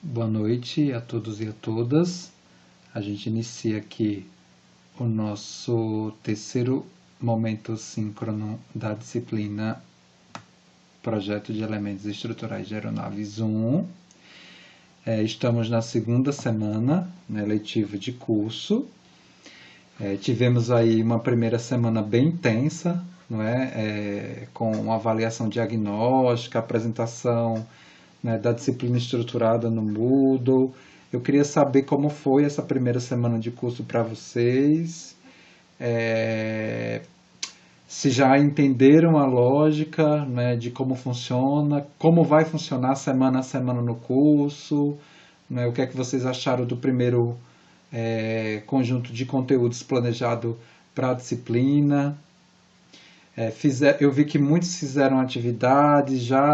Boa noite a todos e a todas. A gente inicia aqui o nosso terceiro momento síncrono da disciplina Projeto de Elementos Estruturais de Aeronaves 1. Estamos na segunda semana, letiva de curso. Tivemos aí uma primeira semana bem intensa, não é? Com uma avaliação diagnóstica, apresentação, né, da disciplina estruturada no Moodle. Eu queria saber como foi essa primeira semana de curso para vocês, se já entenderam a lógica, né, de como funciona, como vai funcionar semana a semana no curso, né, o que é que vocês acharam do primeiro conjunto de conteúdos planejado para a disciplina. Eu vi que muitos fizeram atividades já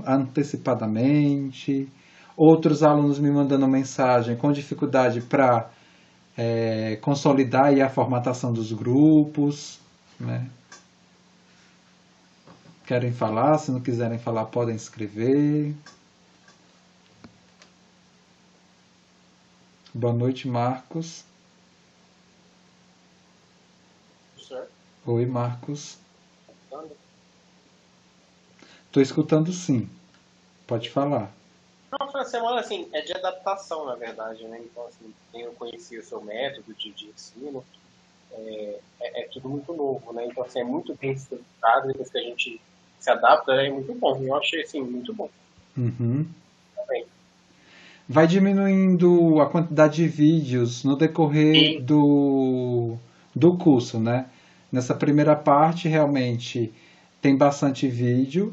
antecipadamente, outros alunos me mandando mensagem com dificuldade para consolidar aí a formatação dos grupos, né? Querem falar? Se não quiserem falar, podem escrever. Boa noite, Marcos. Oi, Marcos. Estou escutando sim. Pode falar. Não, foi uma semana, assim, é de adaptação, na verdade, né? Então, assim, eu conheci o seu método de ensino, é tudo muito novo, né? Então, assim, é muito bem estruturado, depois que a gente se adapta, é muito bom. Eu achei, assim, muito bom. Uhum. Também. Vai diminuindo a quantidade de vídeos no decorrer E, do curso, né? Nessa primeira parte, realmente, tem bastante vídeo,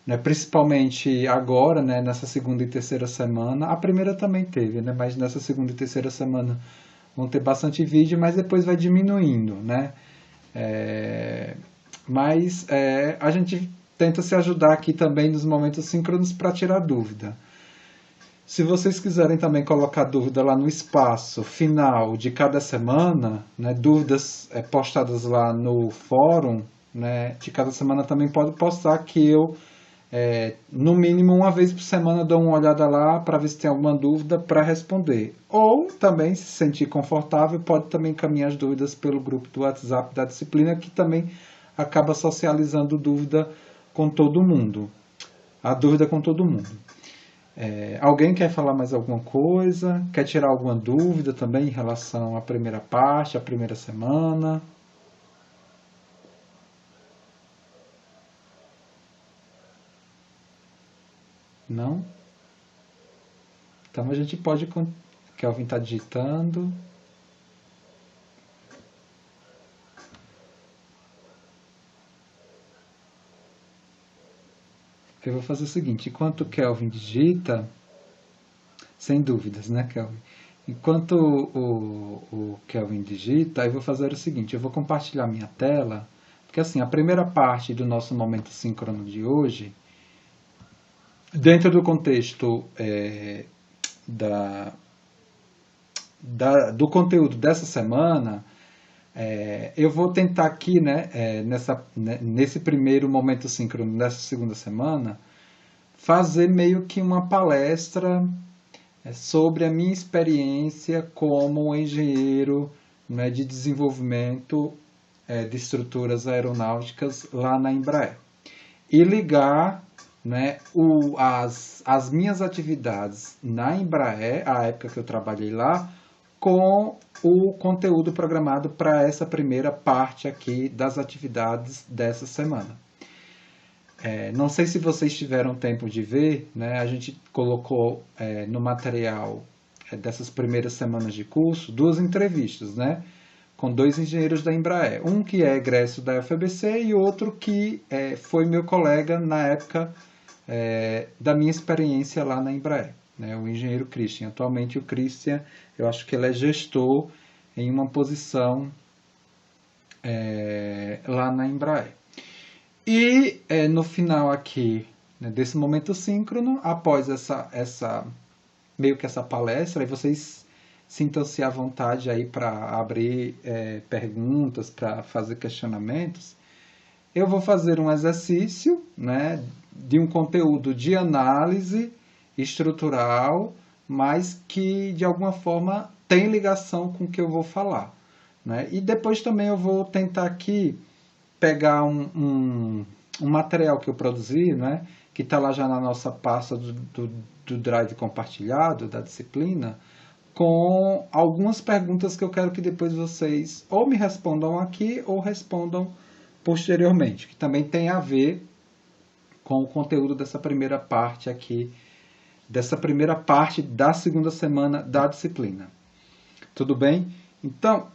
né? Principalmente agora, né? Nessa segunda e terceira semana. A primeira também teve, né? Mas nessa segunda e terceira semana vão ter bastante vídeo, mas depois vai diminuindo, né? Mas a gente tenta se ajudar aqui também nos momentos síncronos para tirar dúvida. Se vocês quiserem também colocar dúvida lá no espaço final de cada semana, né, dúvidas postadas lá no fórum, né, de cada semana também pode postar que eu, no mínimo uma vez por semana, dou uma olhada lá para ver se tem alguma dúvida para responder. Ou também, se sentir confortável, pode também encaminhar as dúvidas pelo grupo do WhatsApp da disciplina, que também acaba socializando dúvida com todo mundo. A dúvida com todo mundo. Alguém quer falar mais alguma coisa? Quer tirar alguma dúvida também em relação à primeira parte, à primeira semana? Não? Então a gente pode. Kelvin está digitando. Eu vou fazer o seguinte: enquanto o Kelvin digita, sem dúvidas, né, Kelvin? Enquanto o Kelvin digita, eu vou fazer o seguinte: eu vou compartilhar minha tela, porque assim, a primeira parte do nosso momento síncrono de hoje, dentro do contexto do conteúdo dessa semana, eu vou tentar aqui, né, nesse primeiro momento síncrono dessa segunda semana, fazer meio que uma palestra sobre a minha experiência como engenheiro, né, de desenvolvimento de estruturas aeronáuticas lá na Embraer. E ligar, né, as minhas atividades na Embraer, a época que eu trabalhei lá, com o conteúdo programado para essa primeira parte aqui das atividades dessa semana. Não sei se vocês tiveram tempo de ver, né, a gente colocou no material dessas primeiras semanas de curso 2 entrevistas, né, com 2 engenheiros da Embraer. Um que é egresso da UFABC e outro que foi meu colega na época da minha experiência lá na Embraer, né, o engenheiro Christian. Atualmente o Christian, eu acho que ele é gestor em uma posição lá na Embraer. E no final aqui, né, desse momento síncrono, após meio que essa palestra, aí vocês sintam-se à vontade aí para abrir perguntas, para fazer questionamentos. Eu vou fazer um exercício, né, de um conteúdo de análise estrutural, mas que de alguma forma tem ligação com o que eu vou falar, né? E depois também eu vou tentar aqui pegar um material que eu produzi, né? Que está lá já na nossa pasta do Drive compartilhado, da disciplina, com algumas perguntas que eu quero que depois vocês ou me respondam aqui ou respondam posteriormente, que também tem a ver com o conteúdo dessa primeira parte aqui, dessa primeira parte da segunda semana da disciplina. Tudo bem? Então,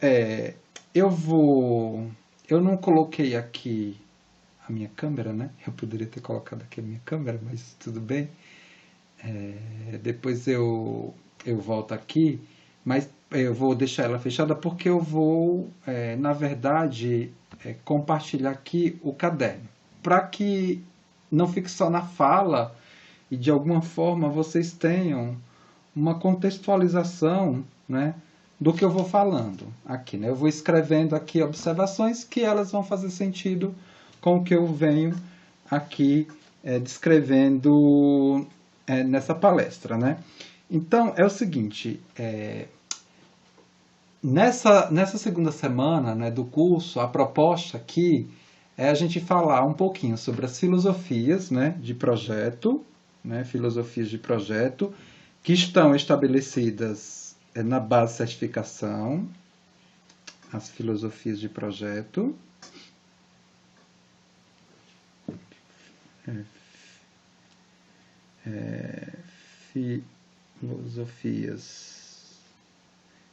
eu não coloquei aqui a minha câmera, né? Eu poderia ter colocado aqui a minha câmera, mas tudo bem. Depois eu volto aqui, mas eu vou deixar ela fechada porque eu vou, na verdade, compartilhar aqui o caderno, para que não fique só na fala e de alguma forma vocês tenham uma contextualização, né, do que eu vou falando aqui, né? Eu vou escrevendo aqui observações que elas vão fazer sentido com o que eu venho aqui descrevendo nessa palestra, né? Então, é o seguinte, nessa segunda semana, né, do curso, a proposta aqui é a gente falar um pouquinho sobre as filosofias, né, de projeto, né, filosofias de projeto, que estão estabelecidas na base de certificação, as filosofias de projeto.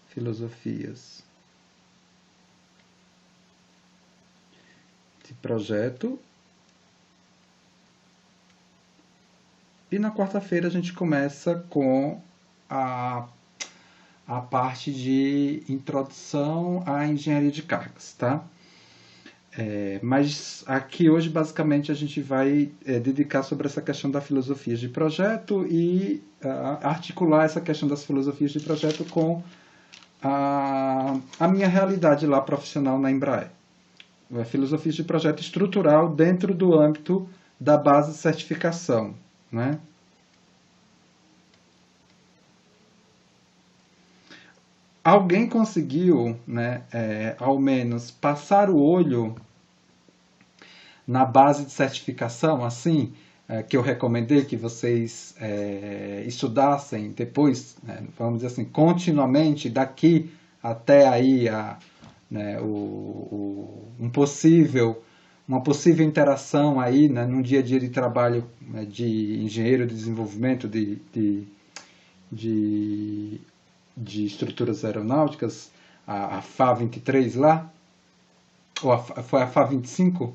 Filosofias de projeto. E na quarta-feira a gente começa com a parte de introdução à engenharia de cargas, tá? Mas aqui hoje basicamente a gente vai dedicar sobre essa questão da filosofia de projeto e articular essa questão das filosofias de projeto com a minha realidade lá profissional na Embraer. Filosofia de projeto estrutural dentro do âmbito da base de certificação, né? Alguém conseguiu, né, ao menos passar o olho na base de certificação, assim, que eu recomendei que vocês estudassem depois, né, vamos dizer assim, continuamente, daqui até aí né, uma possível interação aí, né, num dia a dia de trabalho, né, de engenheiro de desenvolvimento de estruturas aeronáuticas, a FA 23 lá, ou foi a FA 25?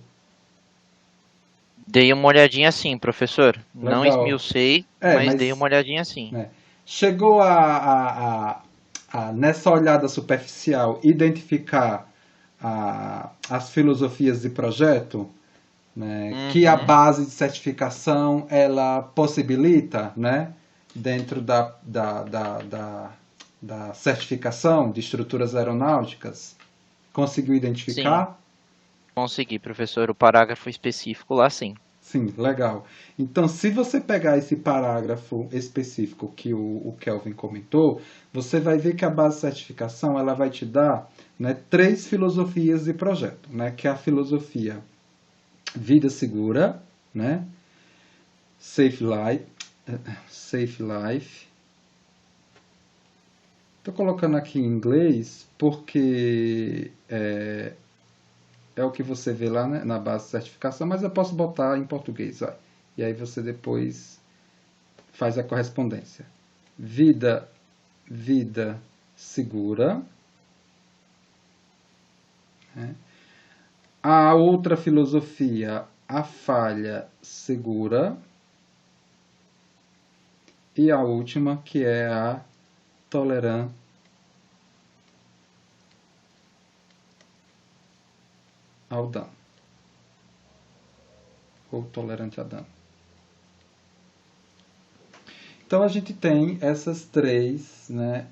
Dei uma olhadinha sim, professor. Legal. Não esmiucei, mas dei uma olhadinha sim. Chegou nessa olhada superficial, identificar as filosofias de projeto, né, que a base de certificação ela possibilita, né, dentro da certificação de estruturas aeronáuticas. Conseguiu identificar? Sim. Consegui, professor. O parágrafo específico lá, sim. Sim, legal. Então, se você pegar esse parágrafo específico que o Kelvin comentou, você vai ver que a base de certificação ela vai te dar, né, 3 filosofias de projeto, né, que é a filosofia vida segura, né, safe life. Estou colocando aqui em inglês porque é o que você vê lá, né, na base de certificação, mas eu posso botar em português. Ó, e aí você depois faz a correspondência. Vida segura. Né? A outra filosofia, a falha segura. E a última, que é a tolerância ao dano, ou tolerante a dano. Então a gente tem essas três, né,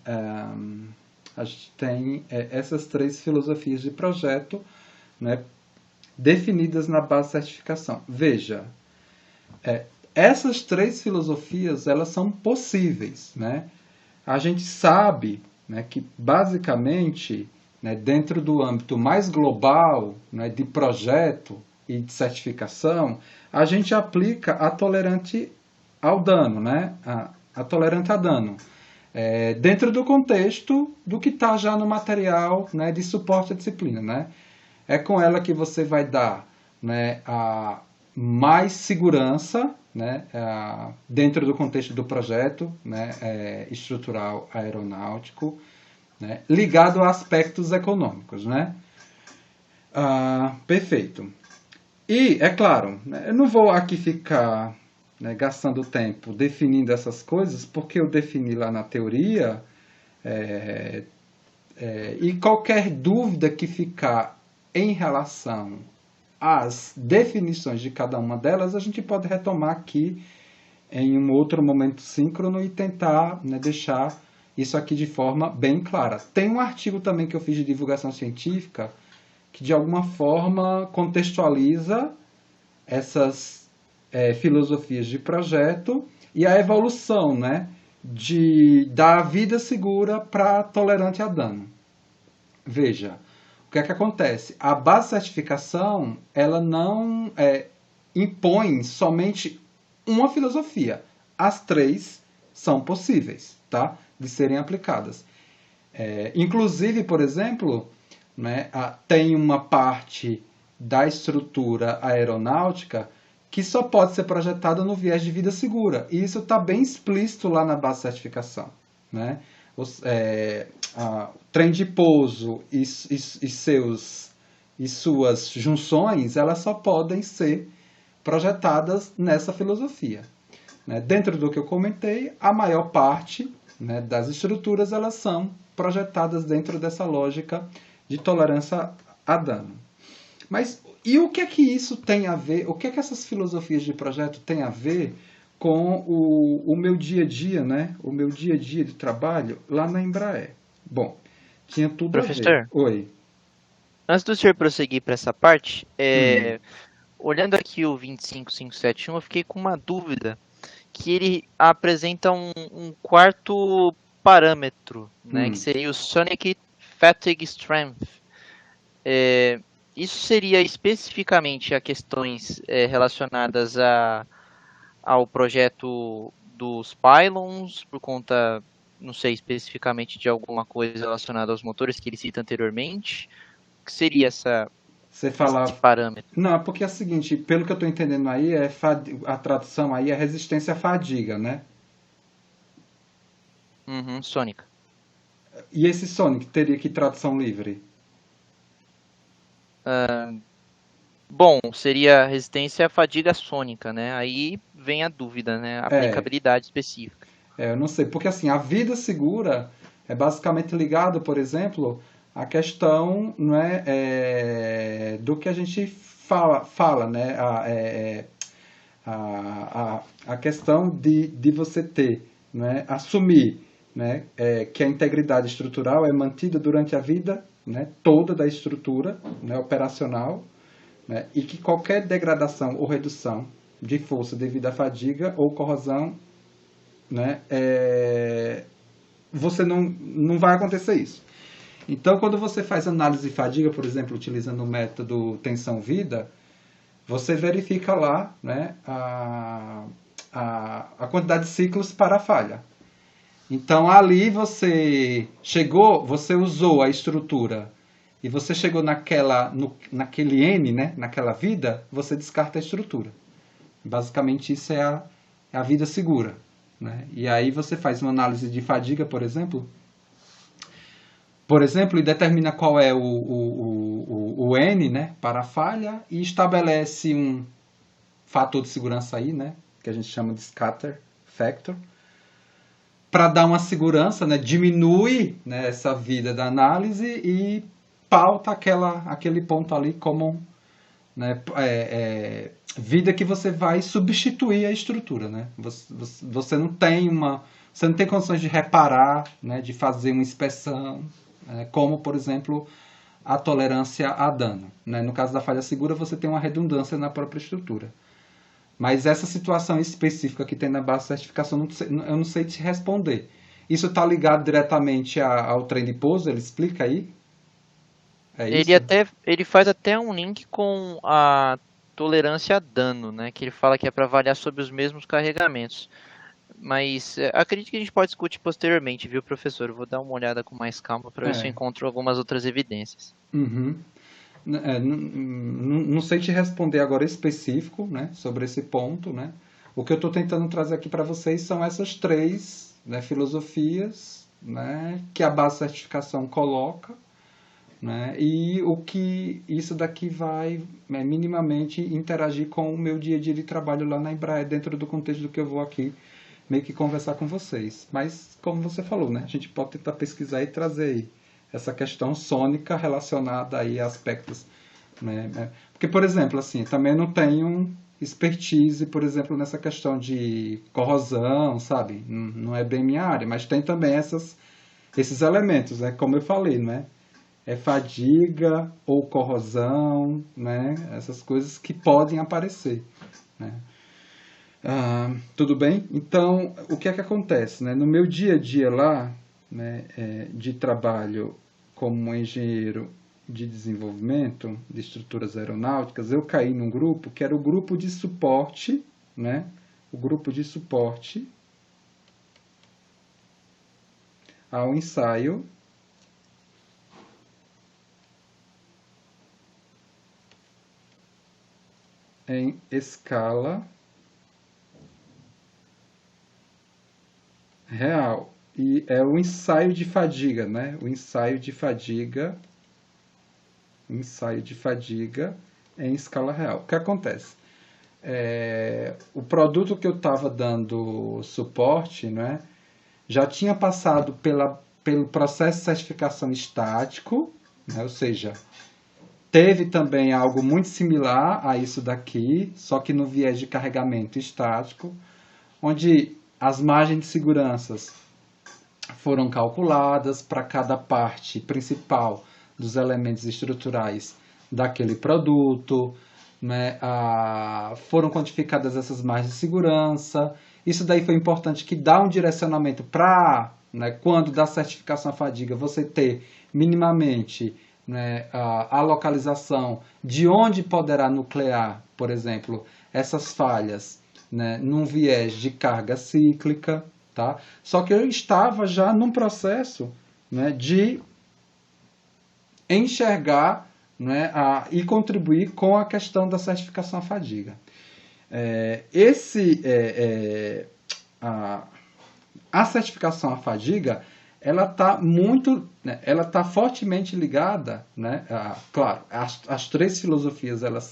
a gente tem essas 3 filosofias de projeto, né, definidas na base de certificação. Veja, essas três filosofias, elas são possíveis, né? A gente sabe, né, que, basicamente, né, dentro do âmbito mais global, né, de projeto e de certificação, a gente aplica a tolerante ao dano, né? A tolerante a dano. Dentro do contexto do que está já no material, né, de suporte à disciplina, né? É com ela que você vai dar, né, a mais segurança, né, dentro do contexto do projeto, né, estrutural aeronáutico, né, ligado a aspectos econômicos, né? Perfeito. E, é claro, né, eu não vou aqui ficar, né, gastando tempo definindo essas coisas, porque eu defini lá na teoria, e qualquer dúvida que ficar em relação às definições de cada uma delas, a gente pode retomar aqui em um outro momento síncrono e tentar, né, deixar isso aqui de forma bem clara. Tem um artigo também que eu fiz de divulgação científica que, de alguma forma, contextualiza essas filosofias de projeto e a evolução, né, da vida segura para tolerante a dano. Veja, o que é que acontece? A base de certificação, ela não impõe somente uma filosofia. As três são possíveis, tá, de serem aplicadas. Inclusive, por exemplo, né, tem uma parte da estrutura aeronáutica que só pode ser projetada no viés de vida segura. E isso está bem explícito lá na base de certificação, né? O trem de pouso e suas junções, elas só podem ser projetadas nessa filosofia, né? Dentro do que eu comentei, a maior parte, né, das estruturas, elas são projetadas dentro dessa lógica de tolerância a dano. Mas e o que é que isso tem a ver, o que é que essas filosofias de projeto têm a ver com o meu dia a dia, né? O meu dia a dia de trabalho lá na Embraer? Bom, tinha tudo a ver. Professor, Oi. antes do senhor prosseguir para essa parte, olhando aqui o 25571, eu fiquei com uma dúvida, que ele apresenta um quarto parâmetro, né, que seria o Sonic Fatigue Strength. Isso seria especificamente a questões relacionadas ao projeto dos pylons, por conta, não sei, especificamente de alguma coisa relacionada aos motores que ele cita anteriormente? O que seria esse parâmetro? Não, porque é o seguinte, pelo que eu estou entendendo aí, a tradução aí é resistência à fadiga, né? Sônica. E esse Sonic teria que tradução livre? Bom, seria resistência à fadiga sônica, né? Aí vem a dúvida, né? A aplicabilidade específica. Eu não sei, porque assim, a vida segura é basicamente ligado, por exemplo, à questão, não do que a gente fala, né? A questão de você ter, né? Assumir, né? Que a integridade estrutural é mantida durante a vida, né, toda da estrutura, né, operacional, né, e que qualquer degradação ou redução de força devido à fadiga ou corrosão, né, você não vai acontecer isso. Então, quando você faz análise de fadiga, por exemplo, utilizando o método tensão-vida, você verifica lá, né, a quantidade de ciclos para a falha. Então, ali você usou a estrutura e você chegou naquele N, né, naquela vida, você descarta a estrutura. Basicamente, isso é a vida segura, né? E aí você faz uma análise de fadiga, por exemplo, e determina qual é o N, né, para a falha e estabelece um fator de segurança aí, né, que a gente chama de scatter factor, para dar uma segurança, né, diminui, né, essa vida da análise e pauta aquele ponto ali como, né, vida que você vai substituir a estrutura, né? Você não tem condições de reparar, né, de fazer uma inspeção, como, por exemplo, a tolerância a dano, né? No caso da falha segura, você tem uma redundância na própria estrutura. Mas essa situação específica que tem na base de certificação, eu não sei te responder. Isso está ligado diretamente ao trem de pouso? Ele explica aí? É isso? Ele faz até um link com a tolerância a dano, né? Que ele fala que é para avaliar sobre os mesmos carregamentos. Mas acredito que a gente pode discutir posteriormente, viu, professor? Eu vou dar uma olhada com mais calma para ver se eu É. encontro algumas outras evidências. Uhum. Não sei te responder agora específico, né, sobre esse ponto, né? O que eu estou tentando trazer aqui para vocês são essas três, né, filosofias, né, que a base de certificação coloca, né, e o que isso daqui vai minimamente interagir com o meu dia a dia de trabalho lá na Embraer, dentro do contexto do que eu vou aqui meio que conversar com vocês. Mas, como você falou, né, a gente pode tentar pesquisar e trazer aí essa questão sônica relacionada aí a aspectos, né? Porque, por exemplo, assim, também não tenho expertise, por exemplo, nessa questão de corrosão, sabe? Não é bem minha área, mas tem também esses elementos, né? Como eu falei, né? É fadiga ou corrosão, né? Essas coisas que podem aparecer, né? Tudo bem? Então, o que é que acontece, né? No meu dia a dia lá, né, de trabalho como engenheiro de desenvolvimento de estruturas aeronáuticas, eu caí num grupo que era o grupo de suporte, né? O grupo de suporte ao ensaio em escala real. E é o ensaio de fadiga, né? O ensaio de fadiga em escala real. O que acontece? O produto que eu estava dando suporte, né, já tinha passado pelo processo de certificação estático, né, ou seja, teve também algo muito similar a isso daqui, só que no viés de carregamento estático, onde as margens de segurança foram calculadas para cada parte principal dos elementos estruturais daquele produto, né? Foram quantificadas essas margens de segurança. Isso daí foi importante, que dá um direcionamento para, né, quando dá certificação à fadiga, você ter minimamente, né, a localização de onde poderá nuclear, por exemplo, essas falhas, né, num viés de carga cíclica. Tá? Só que eu estava já num processo, né, de enxergar, né, e contribuir com a questão da certificação à fadiga. A certificação à fadiga, ela está muito, né, ela está fortemente ligada, né, claro, as três filosofias elas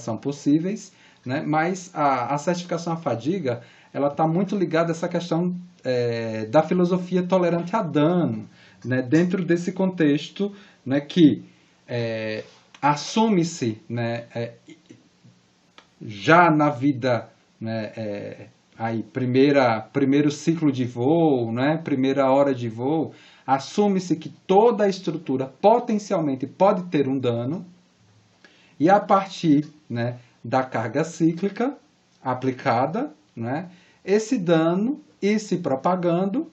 são possíveis, né, mas a certificação à fadiga, ela está muito ligada a essa questão da filosofia tolerante a dano, né, dentro desse contexto, né, que assume-se, né, já na vida, né, aí primeiro ciclo de voo, né, primeira hora de voo, assume-se que toda a estrutura potencialmente pode ter um dano, e a partir, né, da carga cíclica aplicada, né, esse dano ir se propagando,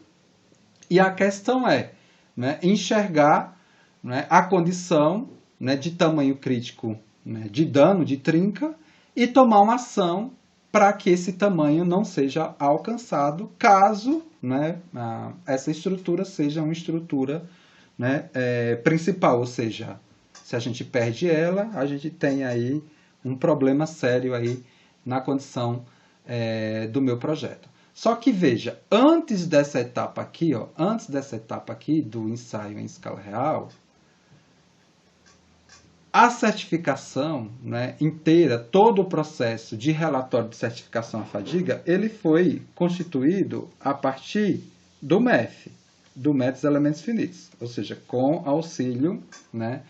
e a questão é, né, enxergar, né, a condição, né, de tamanho crítico, né, de dano, de trinca, e tomar uma ação para que esse tamanho não seja alcançado, caso, né, essa estrutura seja uma estrutura, né, principal, ou seja, se a gente perde ela, a gente tem aí um problema sério aí na condição do meu projeto. Só que veja, antes dessa etapa aqui do ensaio em escala real, a certificação, né, inteira, todo o processo de relatório de certificação à fadiga, ele foi constituído a partir do MEF, do Método dos Elementos Finitos, ou seja, com auxílio, né,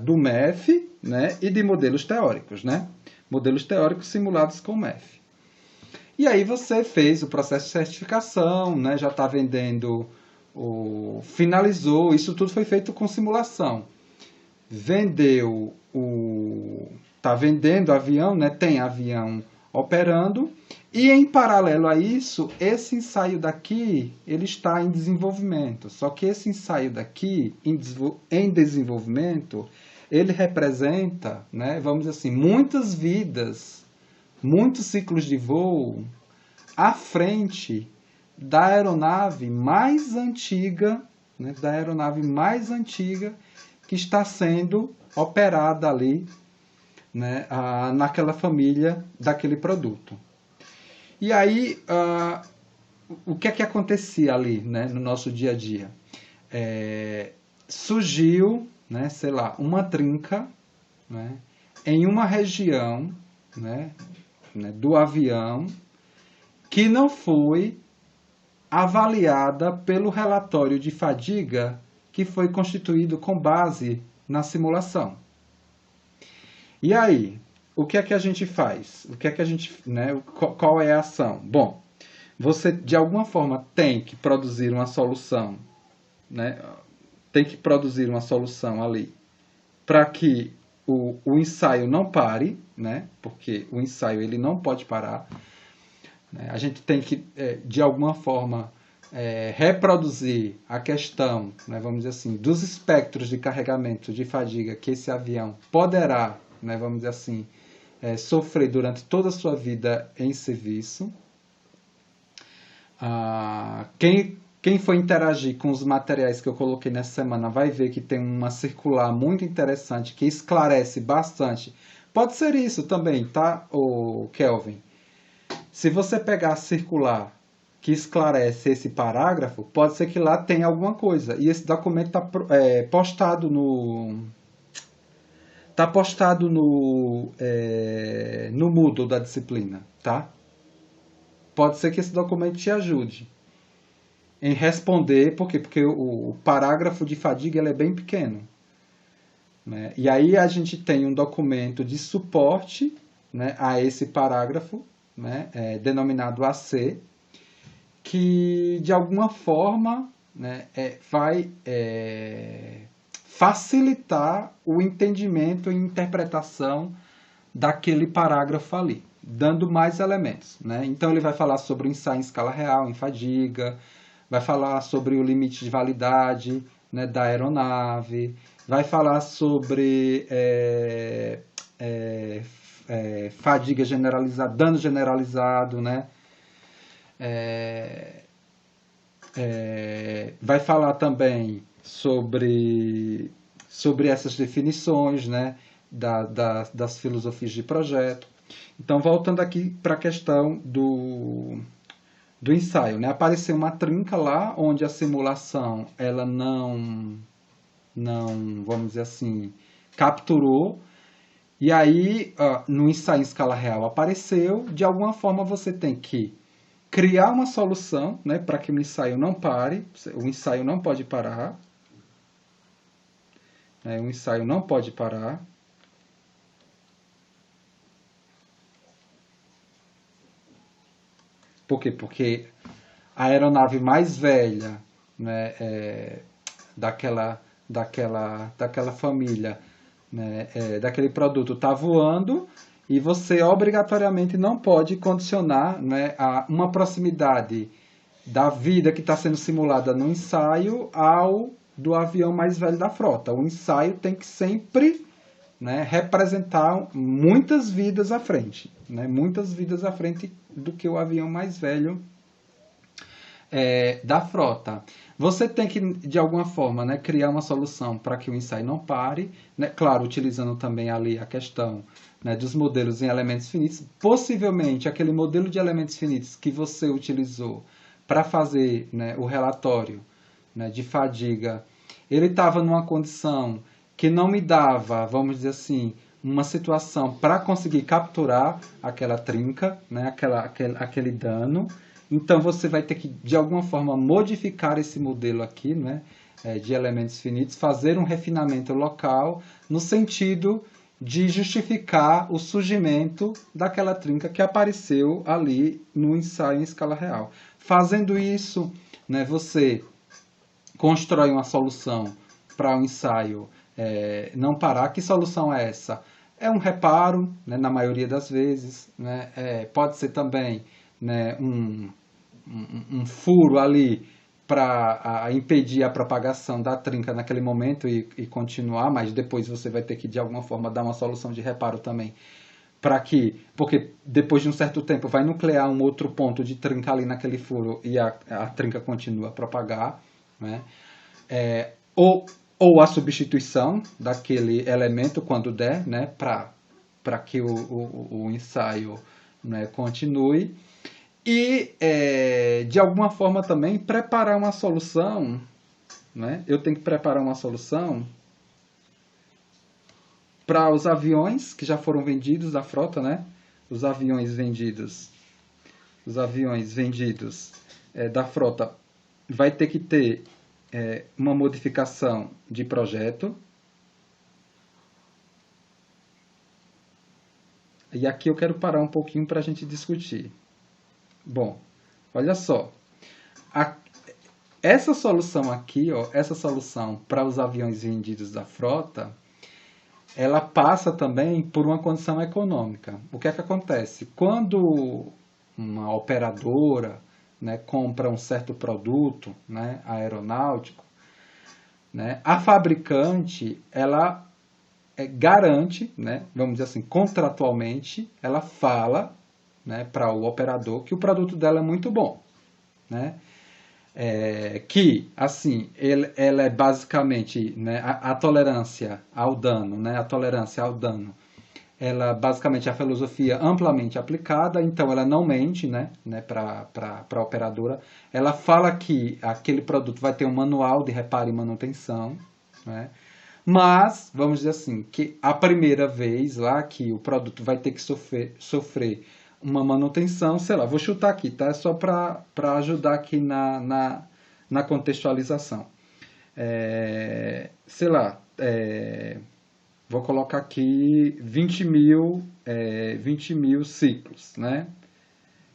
do MEF, né, e de modelos teóricos, né, modelos teóricos simulados com o MEF. E aí você fez o processo de certificação, né, já está vendendo, finalizou, isso tudo foi feito com simulação. Vendeu tá vendendo avião, né? Tem avião operando, e em paralelo a isso, esse ensaio daqui, ele está em desenvolvimento. Só que esse ensaio daqui, em desenvolvimento, ele representa, né, vamos dizer assim, muitas vidas, muitos ciclos de voo à frente da aeronave mais antiga, né, que está sendo operada ali, né, naquela família daquele produto. E aí, o que é que acontecia ali, né, no nosso dia a dia? Surgiu, né, sei lá, uma trinca, né, em uma região, né, do avião que não foi avaliada pelo relatório de fadiga que foi constituído com base na simulação. E aí, o que é que a gente faz? O que é que a gente, né, qual é a ação? Bom, você de alguma forma tem que produzir uma solução, né? Tem que produzir uma solução ali para que o ensaio não pare, né? Porque o ensaio ele não pode parar. Né? A gente tem que, de alguma forma, reproduzir a questão, né, vamos dizer assim, dos espectros de carregamento de fadiga que esse avião poderá, né, vamos dizer assim, sofrer durante toda a sua vida em serviço. Quem for interagir com os materiais que eu coloquei nessa semana vai ver que tem uma circular muito interessante que esclarece bastante. Pode ser isso também, tá, Kelvin? Se você pegar a circular que esclarece esse parágrafo, pode ser que lá tenha alguma coisa. E esse documento está postado no... Está postado no Moodle da disciplina, tá? Pode ser que esse documento te ajude em responder, por quê? Porque o parágrafo de fadiga ele é bem pequeno. Né? E aí a gente tem um documento de suporte, né, a esse parágrafo, né, denominado AC, que de alguma forma, né, vai facilitar o entendimento e interpretação daquele parágrafo ali, dando mais elementos. Né? Então ele vai falar sobre o ensaio em escala real, em fadiga, vai falar sobre o limite de validade, né, da aeronave, vai falar sobre fadiga generalizada, dano generalizado, né? Vai falar também sobre essas definições, né, das filosofias de projeto. Então, voltando aqui para a questão do ensaio, né? Apareceu uma trinca lá, onde a simulação ela não, vamos dizer assim, capturou. E aí, no ensaio em escala real apareceu. De alguma forma, você tem que criar uma solução, né, para que o ensaio não pare. O ensaio não pode parar. Né, o ensaio não pode parar. Por quê? Porque a aeronave mais velha, né, daquela família, né, daquele produto está voando e você obrigatoriamente não pode condicionar, né, a uma proximidade da vida que está sendo simulada no ensaio ao do avião mais velho da frota. O ensaio tem que sempre, né, representar muitas vidas à frente, né, muitas vidas à frente do que o avião mais velho da frota. Você tem que, de alguma forma, né, criar uma solução para que o ensaio não pare, né, claro, utilizando também ali a questão, né, dos modelos em elementos finitos. Possivelmente, aquele modelo de elementos finitos que você utilizou para fazer, né, o relatório, né, de fadiga, ele estava numa condição que não me dava, vamos dizer assim, uma situação para conseguir capturar aquela trinca, né, aquele dano. Então, você vai ter que, de alguma forma, modificar esse modelo aqui, né, de elementos finitos, fazer um refinamento local, no sentido de justificar o surgimento daquela trinca que apareceu ali no ensaio em escala real. Fazendo isso, né, você constrói uma solução para o ensaio não parar. Que solução é essa? é um reparo, né, na maioria das vezes, né, pode ser também, né, um furo ali para impedir a propagação da trinca naquele momento e continuar, mas depois você vai ter que de alguma forma dar uma solução de reparo também, porque depois de um certo tempo vai nuclear um outro ponto de trinca ali naquele furo e a trinca continua a propagar, né? Ou a substituição daquele elemento quando der, né, para que o ensaio, né, continue. E, de alguma forma também, preparar uma solução, né? Eu tenho que preparar uma solução para os aviões que já foram vendidos da frota, né? Os aviões vendidos da frota vai ter que ter uma modificação de projeto. E aqui eu quero parar um pouquinho para a gente discutir. Bom, olha só. Essa solução aqui, ó, essa solução para os aviões vendidos da frota, ela passa também por uma condição econômica. O que é que acontece? Quando uma operadora, né, compra um certo produto, né, aeronáutico, né, a fabricante, ela garante, né, vamos dizer assim, contratualmente, ela fala, né, para o operador que o produto dela é muito bom, né? Que, assim, ela é basicamente, né, a tolerância ao dano, né, a tolerância ao dano, ela basicamente é a filosofia amplamente aplicada, então ela não mente, né, para a operadora, ela fala que aquele produto vai ter um manual de reparo e manutenção, né, mas, vamos dizer assim, que a primeira vez lá que o produto vai ter que sofrer uma manutenção, sei lá, vou chutar aqui, tá? É só para ajudar aqui na contextualização. Sei lá, vou colocar aqui 20 mil ciclos, né?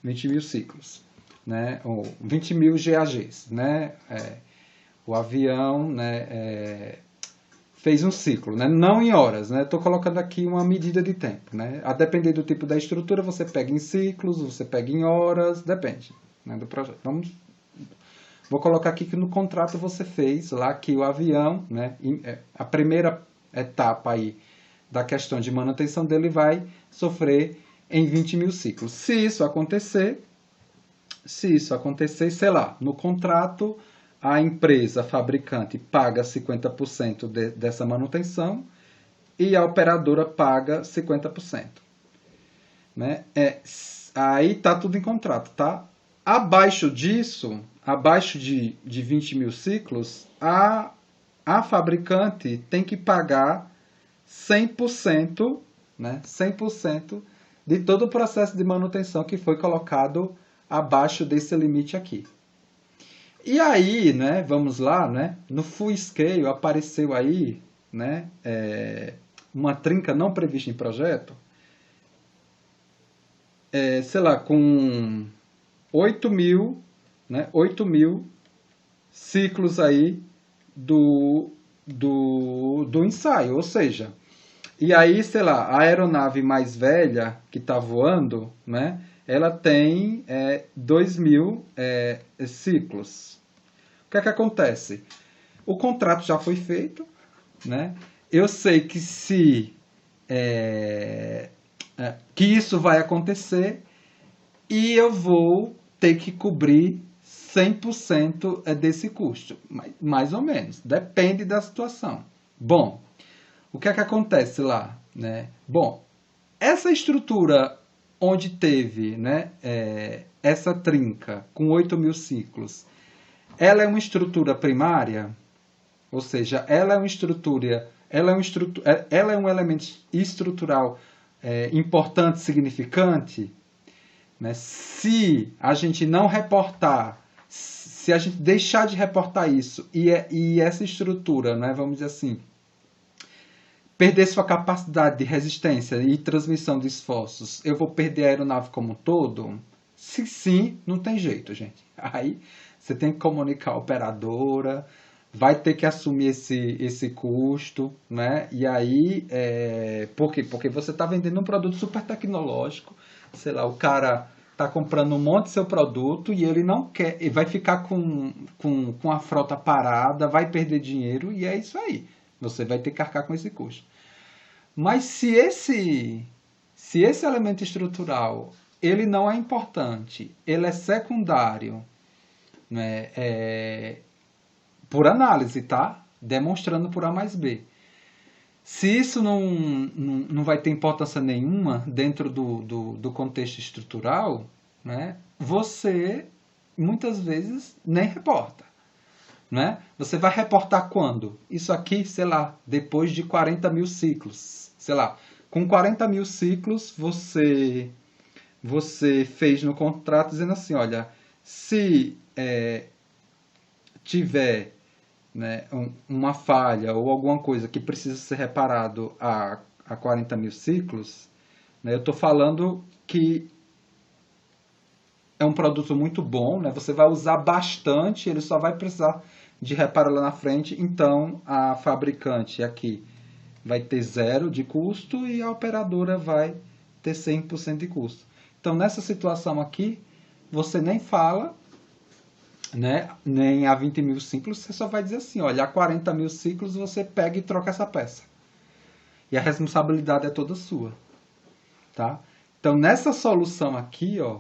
20 mil ciclos, né? Ou 20 mil GAGs, né? O avião, né, fez um ciclo, né? Não em horas, né? Estou colocando aqui uma medida de tempo, né? A depender do tipo da estrutura, você pega em ciclos, você pega em horas, depende, né, do projeto. Vou colocar aqui que no contrato você fez lá que o avião, né, a primeira etapa aí da questão de manutenção dele vai sofrer em 20 mil ciclos. Se isso acontecer, sei lá, no contrato a empresa fabricante paga 50% dessa manutenção e a operadora paga 50%. Né? Aí está tudo em contrato. Tá? Abaixo disso, abaixo de 20 mil ciclos, a fabricante tem que pagar 100%, né? 100% de todo o processo de manutenção que foi colocado abaixo desse limite aqui. E aí, né, vamos lá, né, no full scale apareceu aí, né, uma trinca não prevista em projeto, sei lá, com 8 mil ciclos aí do ensaio, ou seja, e aí, sei lá, a aeronave mais velha que está voando, né, ela tem 2.000 ciclos. O que é que acontece? O contrato já foi feito, né? Eu sei que que isso vai acontecer e eu vou ter que cobrir 100% desse custo, mais ou menos, depende da situação. Bom, o que é que acontece lá, né? Bom, essa estrutura onde teve, né, essa trinca com 8 mil ciclos, ela é uma estrutura primária, ou seja, ela é um elemento estrutural importante, significante, né? Se a gente não reportar, se a gente deixar de reportar isso e essa estrutura, né, vamos dizer assim, perder sua capacidade de resistência e transmissão de esforços, eu vou perder a aeronave como um todo? Se sim, não tem jeito, gente. Aí você tem que comunicar a operadora, vai ter que assumir esse custo, né? E aí, por quê? Porque você está vendendo um produto super tecnológico, sei lá, o cara está comprando um monte de seu produto e ele não quer, e vai ficar com a frota parada, vai perder dinheiro e é isso aí. Você vai ter que arcar com esse custo. Mas se esse elemento estrutural ele não é importante, ele é secundário, né? Por análise, tá? Demonstrando por A mais B. Se isso não vai ter importância nenhuma dentro do contexto estrutural, né? Você muitas vezes nem reporta. Né? Você vai reportar quando? Isso aqui, sei lá, depois de 40 mil ciclos. Sei lá, com 40 mil ciclos você fez no contrato dizendo assim, olha, se tiver, né, uma falha ou alguma coisa que precisa ser reparado a 40 mil ciclos, né, eu estou falando que é um produto muito bom, né, você vai usar bastante, ele só vai precisar de reparo lá na frente, então a fabricante aqui vai ter 0 de custo e a operadora vai ter 100% de custo. Então nessa situação aqui, você nem fala, né, nem a 20 mil ciclos, você só vai dizer assim, olha, a 40 mil ciclos você pega e troca essa peça. E a responsabilidade é toda sua. Tá? Então nessa solução aqui, ó,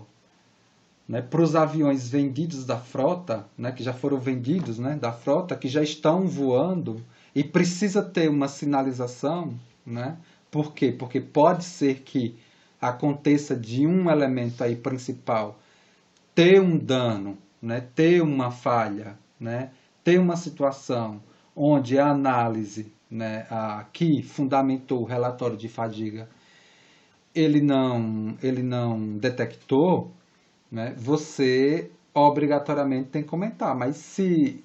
né, para os aviões vendidos da frota, né, que já foram vendidos, né, da frota, que já estão voando e precisa ter uma sinalização, né? Por quê? Porque pode ser que aconteça de um elemento aí principal ter um dano, né, ter uma falha, né, ter uma situação onde a análise, né, que fundamentou o relatório de fadiga ele não detectou, né, você obrigatoriamente tem que comentar. Mas se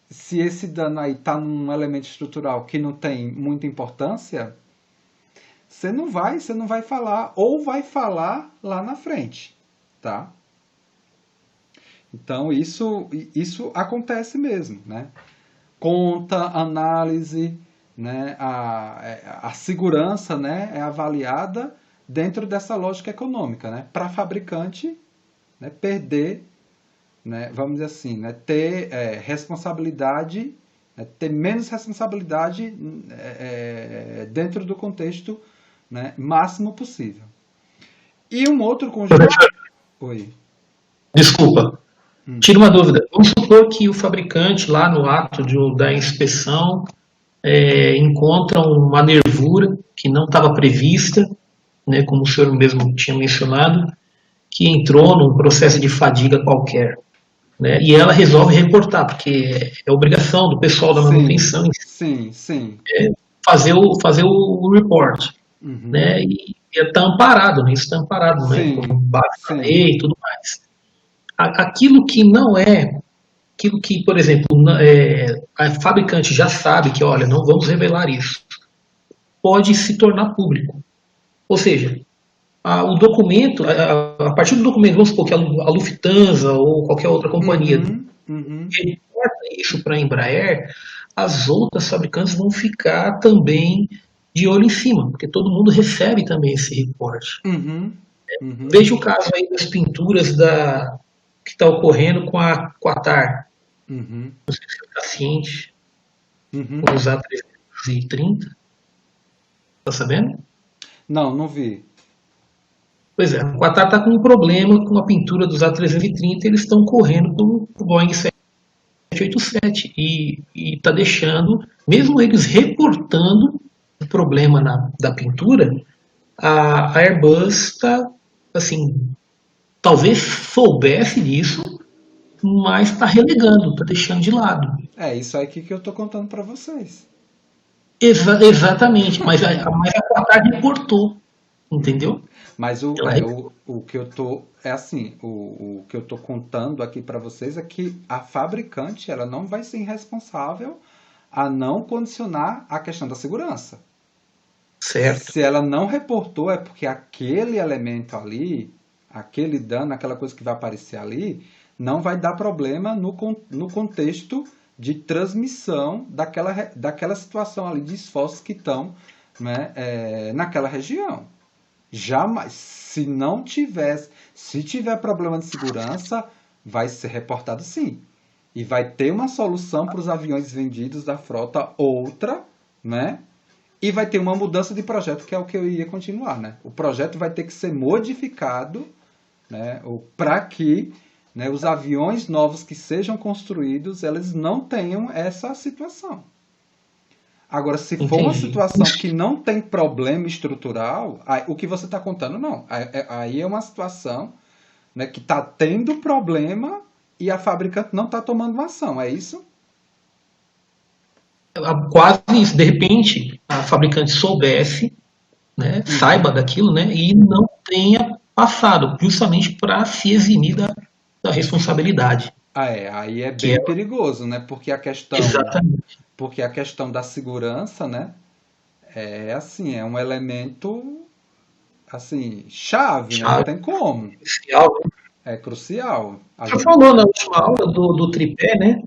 esse dano aí está num elemento estrutural que não tem muita importância, você não vai falar, ou vai falar lá na frente, tá? Então isso acontece mesmo, né? Conta, análise, né? A segurança, né, é avaliada dentro dessa lógica econômica, né? Para fabricante, né, perder, né, vamos dizer assim, né, ter responsabilidade, né, ter menos responsabilidade dentro do contexto, né, máximo possível. E um outro conjunto... Oi. Desculpa, tira uma dúvida. Vamos supor que o fabricante, lá no ato da inspeção, encontra uma nervura que não estava prevista, né, como o senhor mesmo tinha mencionado, que entrou num processo de fadiga qualquer, né, e ela resolve reportar, porque é obrigação do pessoal da manutenção fazer o report, né, e está amparado, né, isso está amparado, né, com base na lei e tudo mais. Aquilo que não é, aquilo que, por exemplo, a fabricante já sabe que, olha, não vamos revelar isso, pode se tornar público. Ou seja, o documento, a partir do documento, vamos supor que a Lufthansa ou qualquer outra companhia reporta isso para a Embraer, as outras fabricantes vão ficar também de olho em cima, porque todo mundo recebe também esse reporte. Veja o caso aí das pinturas que está ocorrendo com a TAR. Não sei se você está ciente, com os A330. Está sabendo? Não vi. Pois é, o Qatar está com um problema com a pintura dos A330, eles estão correndo com o Boeing 787 e está deixando, mesmo eles reportando o problema da pintura, a Airbus está, assim, talvez soubesse disso, mas está relegando, está deixando de lado. É isso aí que eu estou contando para vocês. Exatamente, mas a Qatar reportou, entendeu? Mas o que eu tô o que eu tô contando aqui para vocês é que a fabricante ela não vai ser responsável a não condicionar a questão da segurança. Certo. Se ela não reportou é porque aquele elemento ali, aquele dano, aquela coisa que vai aparecer ali, não vai dar problema no contexto de transmissão daquela situação ali de esforços que estão, né, naquela região. Jamais, se tiver problema de segurança, vai ser reportado sim. E vai ter uma solução para os aviões vendidos da frota, outra, né? E vai ter uma mudança de projeto, que é o que eu ia continuar, né? O projeto vai ter que ser modificado, né, para que, né, os aviões novos que sejam construídos, eles não tenham essa situação. Agora, se for uma situação que não tem problema estrutural, aí, o que você está contando, não. Aí é uma situação, né, que está tendo problema e a fabricante não está tomando uma ação, é isso? Quase isso. De repente, a fabricante soubesse, né, saiba daquilo, né, e não tenha passado, justamente para se eximir da responsabilidade. Aí é bem perigoso, né? Porque a questão, exatamente. Porque a questão da segurança, né, é assim, é um elemento assim, chave, né? Não tem como. Crucial, né? É crucial. Você falou na última aula do tripé, né?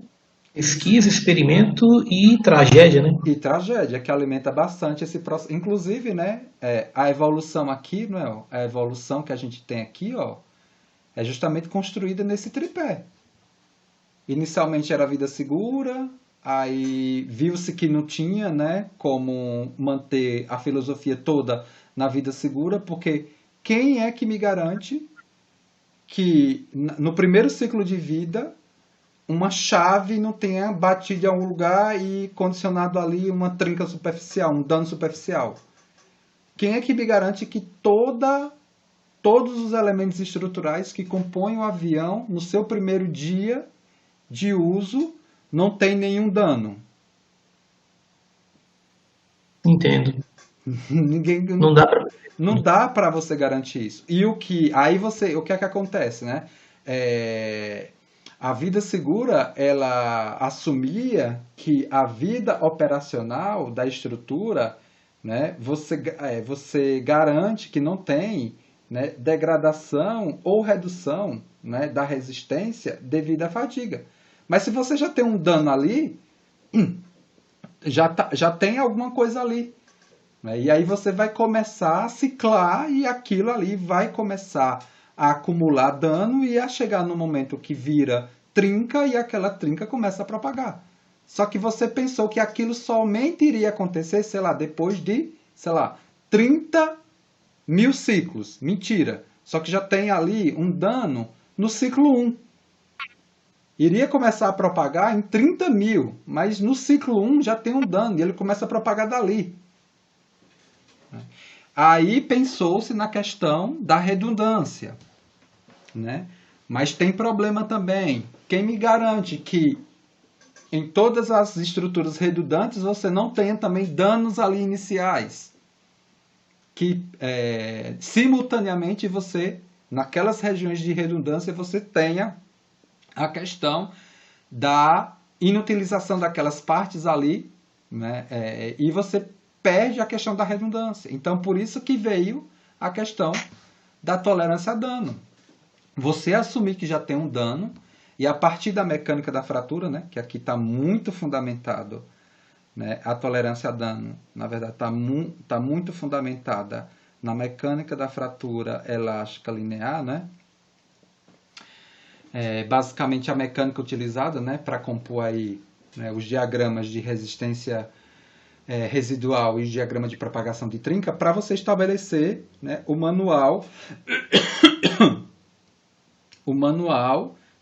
Pesquisa, experimento e tragédia, né? E tragédia, que alimenta bastante esse processo. Inclusive, né, a evolução aqui, não é? A evolução que a gente tem aqui, ó, é justamente construída nesse tripé. Inicialmente era vida segura, aí viu-se que não tinha, né, como manter a filosofia toda na vida segura, porque quem é que me garante que no primeiro ciclo de vida uma chave não tenha batido em algum lugar e condicionado ali uma trinca superficial, um dano superficial? Quem é que me garante que todos os elementos estruturais que compõem o avião no seu primeiro dia de uso não tem nenhum dano? Entendo. Não dá para você garantir isso. E o que é que acontece, né? A vida segura, ela assumia que a vida operacional da estrutura, né, você garante que não tem, né, degradação ou redução, né, da resistência devido à fadiga. Mas se você já tem um dano ali, já tem alguma coisa ali. Né? E aí você vai começar a ciclar e aquilo ali vai começar a acumular dano e a chegar no momento que vira trinca e aquela trinca começa a propagar. Só que você pensou que aquilo somente iria acontecer, sei lá, depois de, sei lá, 30 mil ciclos. Mentira. Só que já tem ali um dano no ciclo 1. Iria começar a propagar em 30 mil, mas no ciclo 1 já tem um dano e ele começa a propagar dali. Aí pensou-se na questão da redundância, né? Mas tem problema também. Quem me garante que em todas as estruturas redundantes você não tenha também danos ali iniciais? Que simultaneamente você, naquelas regiões de redundância, você tenha a questão da inutilização daquelas partes ali, né? E você perde a questão da redundância. Então, por isso que veio a questão da tolerância a dano. Você assumir que já tem um dano, e a partir da mecânica da fratura, né, que aqui está muito fundamentado, né, a tolerância a dano, na verdade, está muito fundamentada na mecânica da fratura elástica linear, né? Basicamente a mecânica utilizada, né, para compor aí, né, os diagramas de resistência residual e diagrama de propagação de trinca, para você estabelecer, né, o manual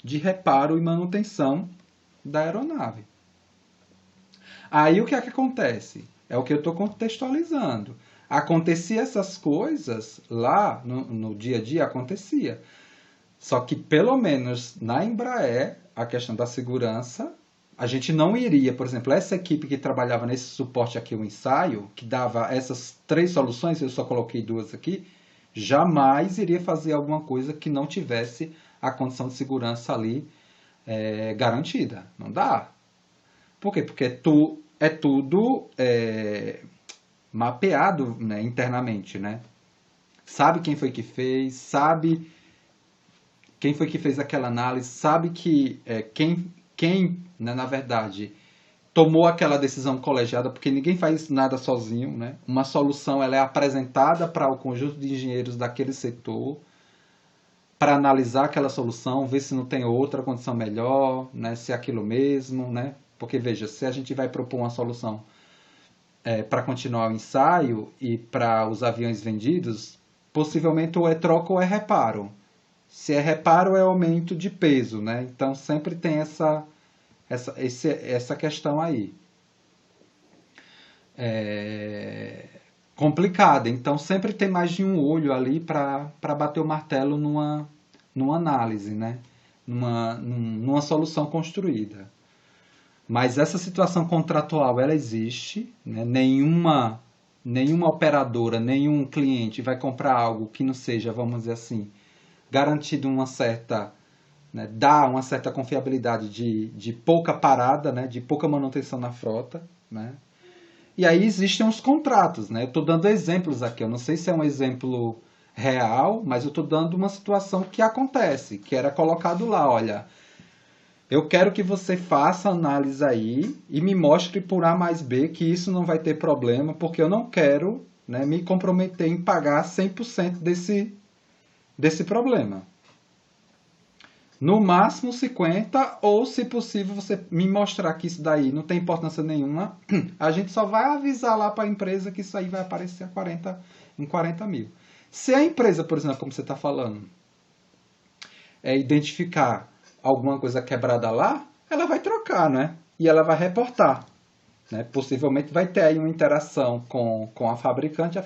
de reparo e manutenção da aeronave. Aí o que é que acontece? É o que eu estou contextualizando. Acontecia essas coisas lá no dia a dia, acontecia. Só que pelo menos na Embraer, a questão da segurança, a gente não iria, por exemplo, essa equipe que trabalhava nesse suporte aqui, o ensaio, que dava essas 3 soluções, eu só coloquei 2 aqui, jamais iria fazer alguma coisa que não tivesse a condição de segurança ali garantida. Não dá. Por quê? Porque é tudo mapeado, né, internamente, né? Sabe quem foi que fez, sabe quem foi que fez aquela análise, sabe que quem, né, na verdade, tomou aquela decisão colegiada, porque ninguém faz nada sozinho, né? Uma solução ela é apresentada para o conjunto de engenheiros daquele setor, para analisar aquela solução, ver se não tem outra condição melhor, né? Se é aquilo mesmo, né? Porque veja, se a gente vai propor uma solução para continuar o ensaio e para os aviões vendidos, possivelmente ou é troca ou é reparo. Se é reparo, é aumento de peso, né? Então sempre tem essa questão aí. Complicada. Então sempre tem mais de um olho ali para bater o martelo numa análise, né? Numa solução construída. Mas essa situação contratual, ela existe, né? Nenhuma operadora, nenhum cliente vai comprar algo que não seja, vamos dizer assim, garantido uma certa, né, dá uma certa confiabilidade de pouca parada, né, de pouca manutenção na frota, né? E aí existem os contratos, né? Eu estou dando exemplos aqui, eu não sei se é um exemplo real, mas eu estou dando uma situação que acontece, que era colocado lá, olha, eu quero que você faça análise aí e me mostre por A mais B que isso não vai ter problema, porque eu não quero, né, me comprometer em pagar 100% desse problema. No máximo 50%, ou se possível você me mostrar que isso daí não tem importância nenhuma, a gente só vai avisar lá para a empresa que isso aí vai aparecer em 40 mil. Se a empresa, por exemplo, como você está falando, identificar alguma coisa quebrada lá, ela vai trocar, né? E ela vai reportar. Né? Possivelmente vai ter aí uma interação com a fabricante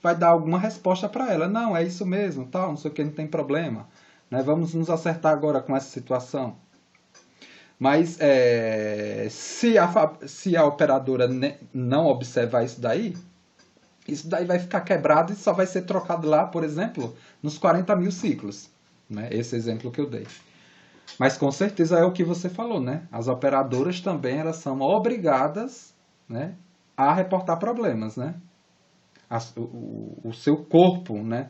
vai dar alguma resposta para ela. Não, é isso mesmo, tal, não sei o que, não tem problema. Né? Vamos nos acertar agora com essa situação. Mas se a operadora não observar isso daí vai ficar quebrado e só vai ser trocado lá, por exemplo, nos 40 mil ciclos. Né? Esse exemplo que eu dei. Mas com certeza é o que você falou, né? As operadoras também elas são obrigadas, né, a reportar problemas, né? O seu corpo, né,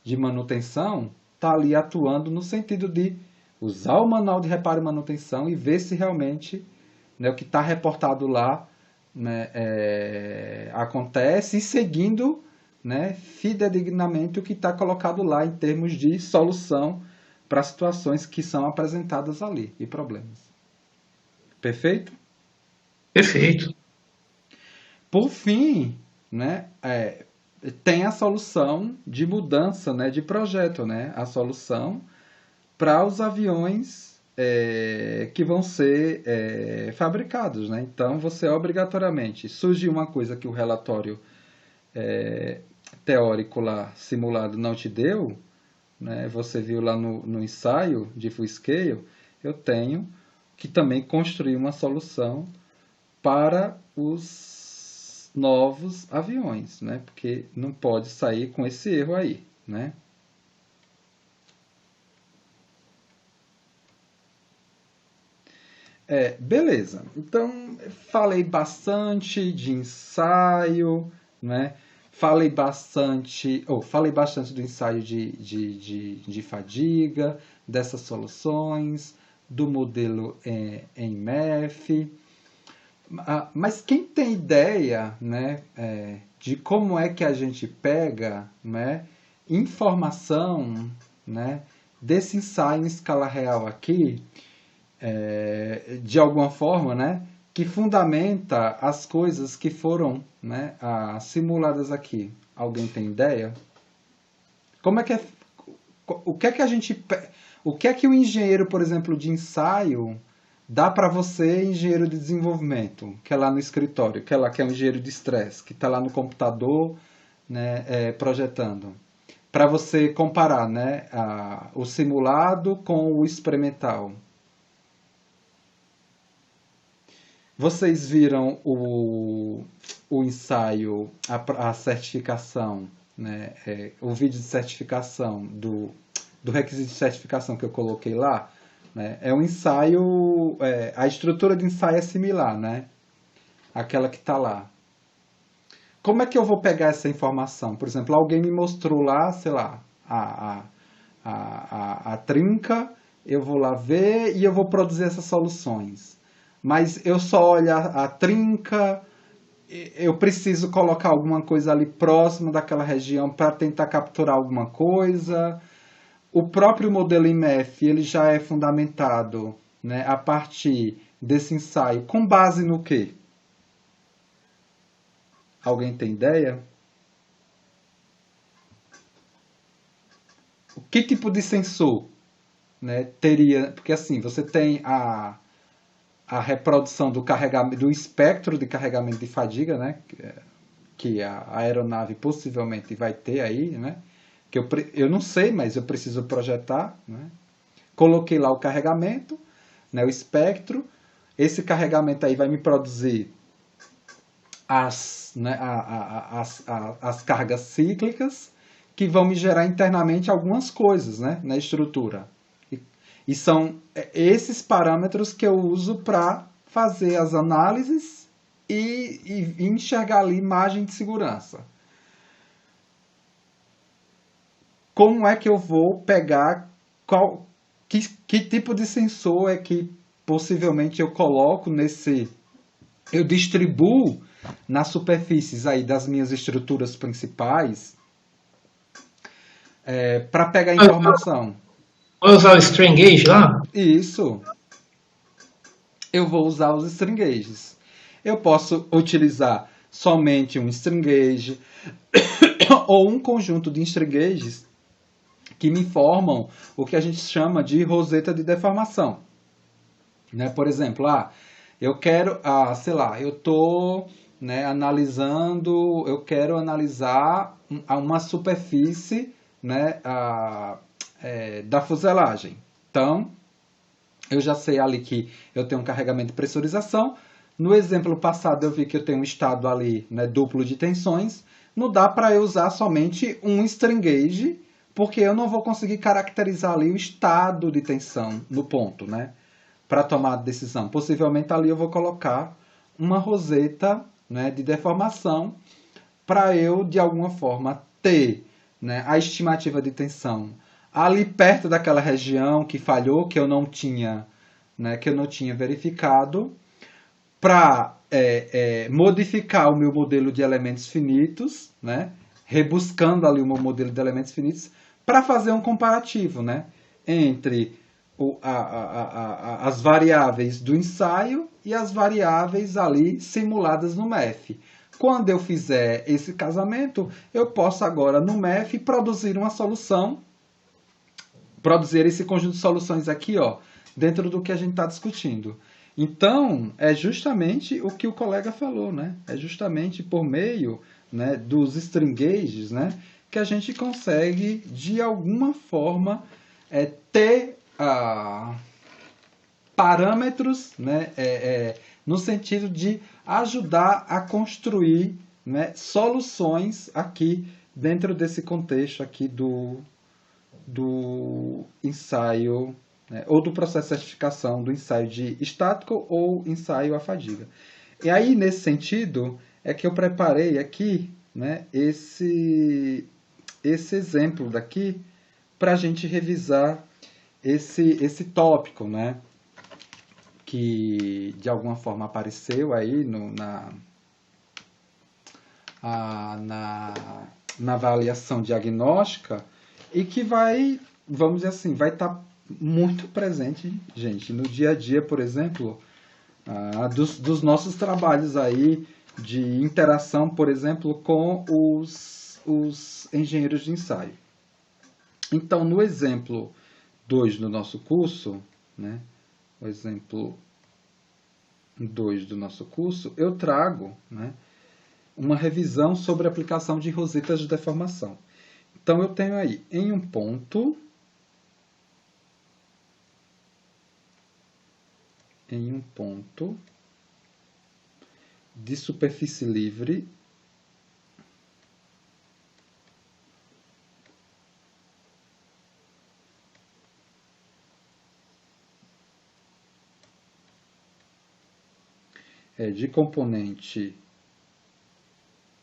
de manutenção está ali atuando no sentido de usar o manual de reparo e manutenção e ver se realmente, né, o que está reportado lá, né, acontece e seguindo, né, fidedignamente o que está colocado lá em termos de solução para situações que são apresentadas ali e problemas. Perfeito? Perfeito. Por fim, né, tem a solução de mudança, né, de projeto, né, a solução para os aviões que vão ser fabricados. Né? Então, você obrigatoriamente, surge uma coisa que o relatório teórico lá, simulado, não te deu, né, você viu lá no ensaio de full scale, eu tenho que também construir uma solução para os novos aviões, né, porque não pode sair com esse erro aí, né. Beleza, então falei bastante de ensaio, né? Falei bastante do ensaio de fadiga, dessas soluções, do modelo em MEF. Mas quem tem ideia, né, de como é que a gente pega, né, informação, né, desse ensaio em escala real aqui, de alguma forma, né, que fundamenta as coisas que foram, né, simuladas aqui. Alguém tem ideia? Como é que o que é que o engenheiro, por exemplo, de ensaio dá para você, engenheiro de desenvolvimento, que é lá no escritório, que é um engenheiro de estresse, que está lá no computador, né, projetando, para você comparar, né, o simulado com o experimental. Vocês viram o ensaio, a certificação, né, o vídeo de certificação do requisito de certificação que eu coloquei lá? Né, é um ensaio, a estrutura de ensaio é similar, né, aquela que está lá. Como é que eu vou pegar essa informação? Por exemplo, alguém me mostrou lá, sei lá, a trinca eu vou lá ver e eu vou produzir essas soluções. Mas eu só olho a trinca, eu preciso colocar alguma coisa ali próxima daquela região para tentar capturar alguma coisa. O próprio modelo IMF ele já é fundamentado, né, a partir desse ensaio. Com base no quê? Alguém tem ideia? Que tipo de sensor, né, teria? Porque assim, você tem a reprodução do carregamento, do espectro de carregamento de fadiga, né, que a aeronave possivelmente vai ter aí, né, que eu não sei, mas eu preciso projetar, né. Coloquei lá o carregamento, né, o espectro, esse carregamento aí vai me produzir né, as cargas cíclicas, que vão me gerar internamente algumas coisas, né, na estrutura. E são esses parâmetros que eu uso para fazer as análises e enxergar ali margem de segurança. Como é que eu vou pegar que tipo de sensor é que possivelmente eu coloco nesse... Eu distribuo nas superfícies aí das minhas estruturas principais para pegar informação. Vai usar o strain gauge lá? Isso. Eu vou usar os strain gauges. Eu posso utilizar somente um strain gauge ou um conjunto de strain gauges que me formam o que a gente chama de roseta de deformação. Né? Por exemplo, eu quero, sei lá, eu estou, né, analisando, eu quero analisar uma superfície, né, da fuselagem. Então, eu já sei ali que eu tenho um carregamento de pressurização. No exemplo passado eu vi que eu tenho um estado ali, né, duplo de tensões. Não dá para eu usar somente um strain gauge, porque eu não vou conseguir caracterizar ali o estado de tensão no ponto, né, para tomar a decisão. Possivelmente ali eu vou colocar uma roseta, né, de deformação para eu, de alguma forma, ter, né, a estimativa de tensão ali perto daquela região que falhou, que eu não tinha, né, que eu não tinha verificado, para modificar o meu modelo de elementos finitos, né, rebuscando ali o meu modelo de elementos finitos, para fazer um comparativo, né, entre as variáveis do ensaio e as variáveis ali simuladas no MEF. Quando eu fizer esse casamento, eu posso agora no MEF produzir uma solução, produzir esse conjunto de soluções aqui, dentro do que a gente está discutindo. Então, é justamente o que o colega falou, né? É justamente por meio, né, dos strain gauges, né, que a gente consegue, de alguma forma, ter parâmetros, né, no sentido de ajudar a construir, né, soluções aqui dentro desse contexto aqui do ensaio, né, ou do processo de certificação do ensaio de estático ou ensaio à fadiga. E aí, nesse sentido, é que eu preparei aqui, né, esse exemplo daqui para a gente revisar esse tópico, né, que de alguma forma apareceu aí na avaliação diagnóstica e que vai, vamos dizer assim, vai estar muito presente, gente, no dia a dia, por exemplo, dos nossos trabalhos aí de interação, por exemplo, com os engenheiros de ensaio. Então, no exemplo 2 do nosso curso, né, o exemplo 2 do nosso curso, eu trago, né, uma revisão sobre a aplicação de rosetas de deformação. Então, eu tenho aí, em um ponto, de superfície livre,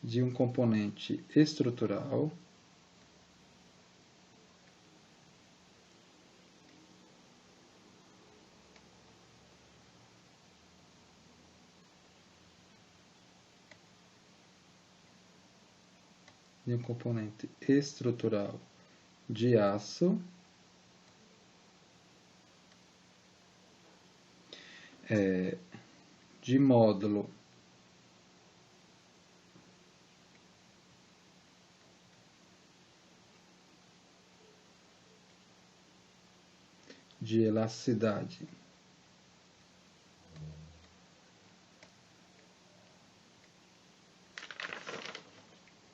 de um componente estrutural, de um componente estrutural de aço de módulo de elasticidade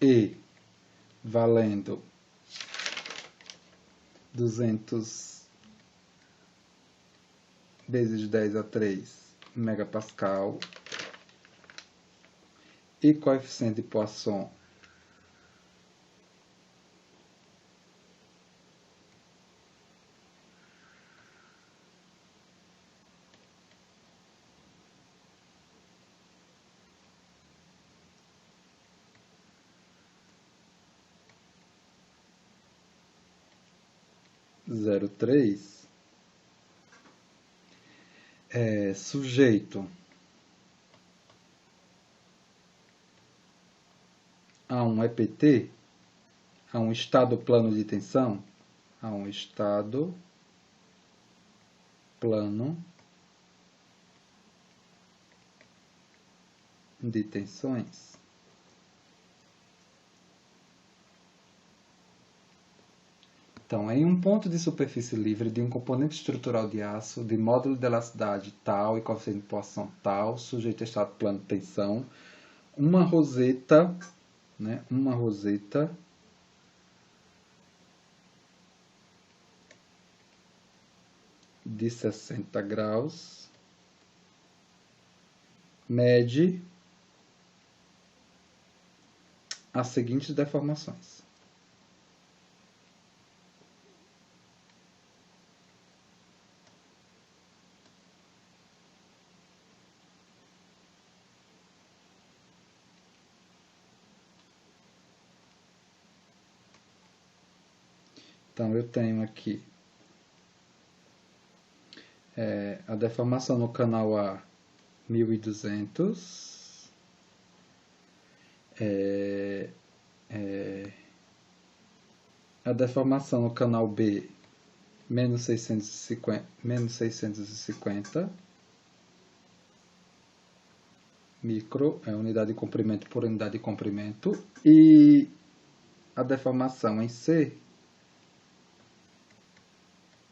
e valendo 200 vezes 10 a 3 megapascal e coeficiente de Poisson zero três é sujeito a um EPT, a um estado plano de tensão, a um estado plano de tensões. Então, em um ponto de superfície livre de um componente estrutural de aço, de módulo de elasticidade tal e coeficiente de Poisson tal, sujeito a estado plano de tensão, uma roseta, né, uma roseta de 60 graus mede as seguintes deformações. Então, eu tenho aqui a deformação no canal A, 1200. A deformação no canal B, menos 650. Micro é unidade de comprimento por unidade de comprimento. E a deformação em C,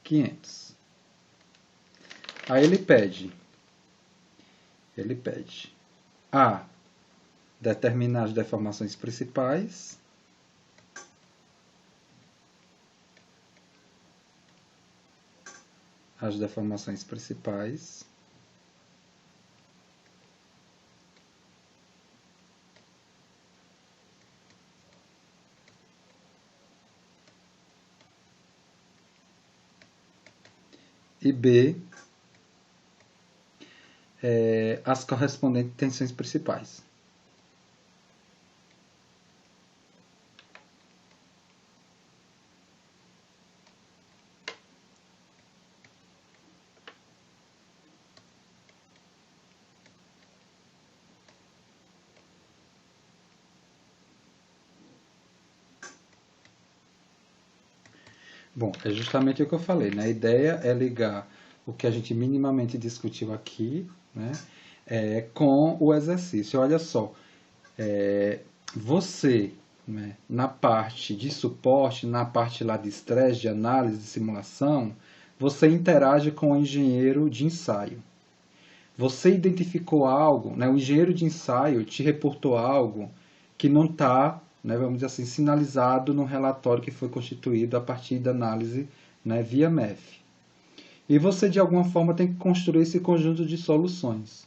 500. Aí ele pede a determinar as deformações principais, e B, as correspondentes tensões principais. Bom, é justamente o que eu falei, né? A ideia é ligar o que a gente minimamente discutiu aqui, né, com o exercício. Olha só, você, né, na parte de suporte, na parte lá de estresse, de análise, de simulação, você interage com o engenheiro de ensaio. Você identificou algo, né, o engenheiro de ensaio te reportou algo que não está, né, vamos dizer assim, sinalizado no relatório que foi constituído a partir da análise, né, via MEF. E você, de alguma forma, tem que construir esse conjunto de soluções.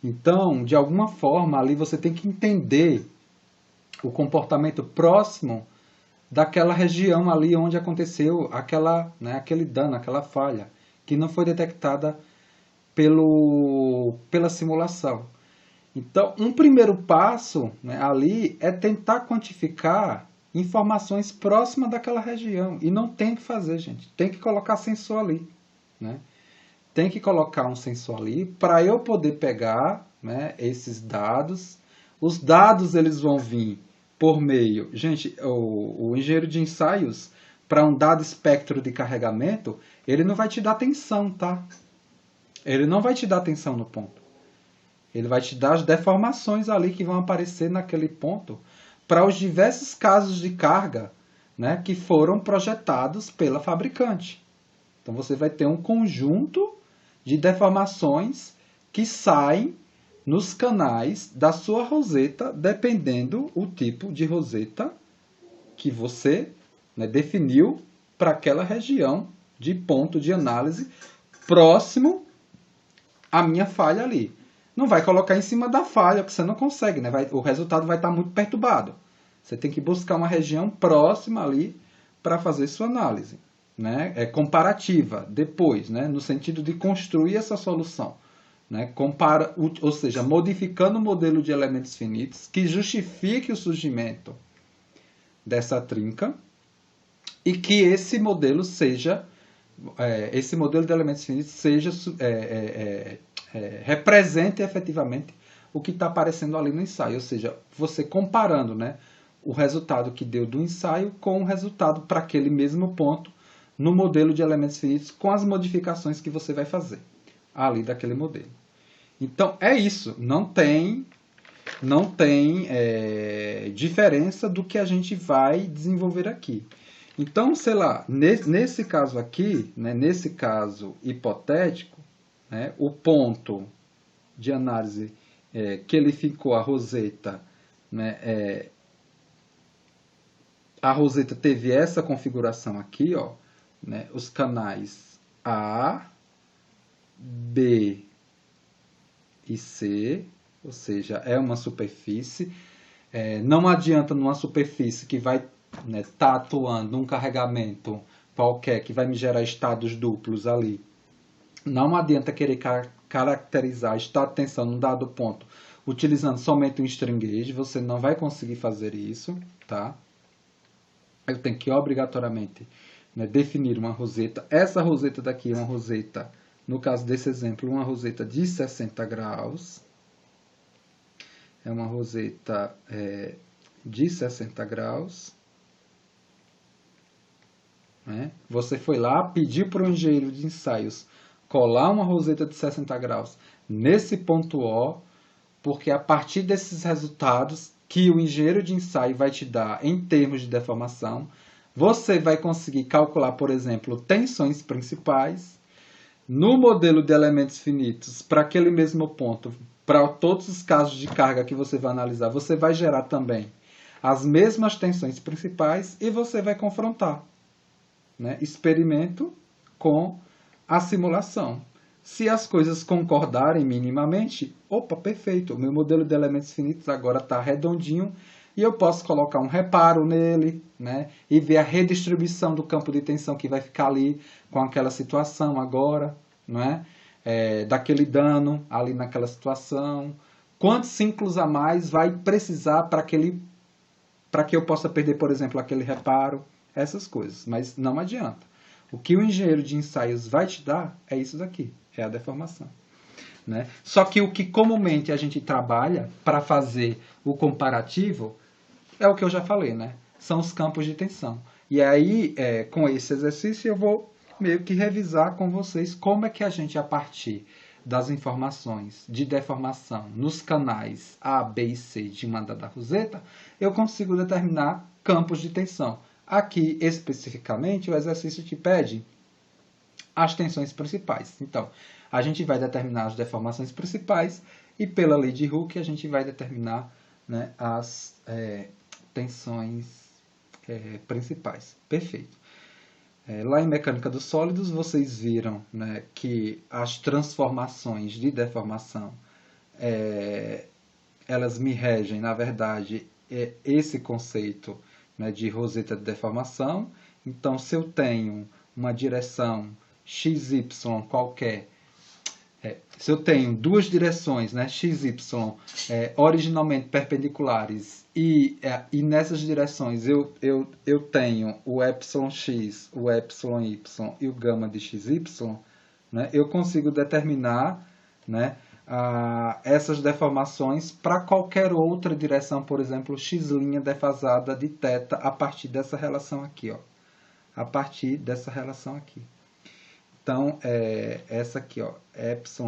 Então, de alguma forma, ali você tem que entender o comportamento próximo daquela região ali onde aconteceu aquele dano, aquela falha, que não foi detectada pela simulação. Então, um primeiro passo, né, ali é tentar quantificar informações próximas daquela região. E não tem que fazer, gente. Tem que colocar sensor ali, né? Tem que colocar um sensor ali para eu poder pegar, né, esses dados. Os dados eles vão vir por meio... Gente, o engenheiro de ensaios, para um dado espectro de carregamento, ele não vai te dar tensão, tá? Ele não vai te dar tensão no ponto. Ele vai te dar as deformações ali que vão aparecer naquele ponto para os diversos casos de carga, né, que foram projetados pela fabricante. Então você vai ter um conjunto de deformações que saem nos canais da sua roseta, dependendo o tipo de roseta que você, né, definiu para aquela região de ponto de análise próximo à minha falha ali. Não vai colocar em cima da falha, porque você não consegue, né? O resultado vai estar muito perturbado. Você tem que buscar uma região próxima ali para fazer sua análise, né? Comparativa, depois, né? No sentido de construir essa solução, né? Ou seja, modificando o modelo de elementos finitos que justifique o surgimento dessa trinca e que esse modelo seja, esse modelo de elementos finitos seja represente efetivamente o que está aparecendo ali no ensaio, ou seja, você comparando, né, o resultado que deu do ensaio com o resultado para aquele mesmo ponto no modelo de elementos finitos com as modificações que você vai fazer ali daquele modelo. Então é isso, não tem diferença do que a gente vai desenvolver aqui. Então, sei lá, nesse caso aqui, né, nesse caso hipotético, né, o ponto de análise que ele ficou a roseta, né, a roseta teve essa configuração aqui, ó, né, os canais A, B e C, ou seja, é uma superfície. Não adianta numa superfície que vai tá atuando um carregamento qualquer que vai me gerar estados duplos ali. Não adianta querer caracterizar estado de tensão num dado ponto utilizando somente um string gauge, você não vai conseguir fazer isso, tá? Eu tenho que obrigatoriamente, né, definir uma roseta. Essa roseta daqui é uma roseta, no caso desse exemplo, uma roseta de 60 graus. É uma roseta de 60 graus. Né? Você foi lá, pediu para o engenheiro de ensaios colar uma roseta de 60 graus nesse ponto O, porque a partir desses resultados que o engenheiro de ensaio vai te dar em termos de deformação, você vai conseguir calcular, por exemplo, tensões principais no modelo de elementos finitos para aquele mesmo ponto, para todos os casos de carga que você vai analisar, você vai gerar também as mesmas tensões principais e você vai confrontar, né, experimento com a simulação. Se as coisas concordarem minimamente, opa, perfeito, o meu modelo de elementos finitos agora está redondinho e eu posso colocar um reparo nele, né, e ver a redistribuição do campo de tensão que vai ficar ali com aquela situação agora, não é? Daquele dano ali naquela situação. Quantos ciclos a mais vai precisar para que eu possa perder, por exemplo, aquele reparo, essas coisas. Mas não adianta. O que o engenheiro de ensaios vai te dar é isso daqui, é a deformação. Né? Só que o que comumente a gente trabalha para fazer o comparativo é o que eu já falei, né? São os campos de tensão. E aí, com esse exercício, eu vou meio que revisar com vocês como é que a gente, a partir das informações de deformação nos canais A, B e C de uma dada roseta, eu consigo determinar campos de tensão. Aqui, especificamente, o exercício te pede as tensões principais. Então, a gente vai determinar as deformações principais e, pela lei de Hooke, a gente vai determinar, né, as tensões principais. Perfeito. Lá em Mecânica dos Sólidos, vocês viram, né, que as transformações de deformação, elas me regem, na verdade, esse conceito, né, de roseta de deformação. Então, se eu tenho uma direção XY qualquer, se eu tenho duas direções, né, XY, originalmente perpendiculares, e nessas direções eu tenho o εx, o εy e o gama de xy, né, eu consigo determinar, né, essas deformações para qualquer outra direção, por exemplo, x' defasada de θ a partir dessa relação aqui, ó. A partir dessa relação aqui. Então, essa aqui, ó, εx',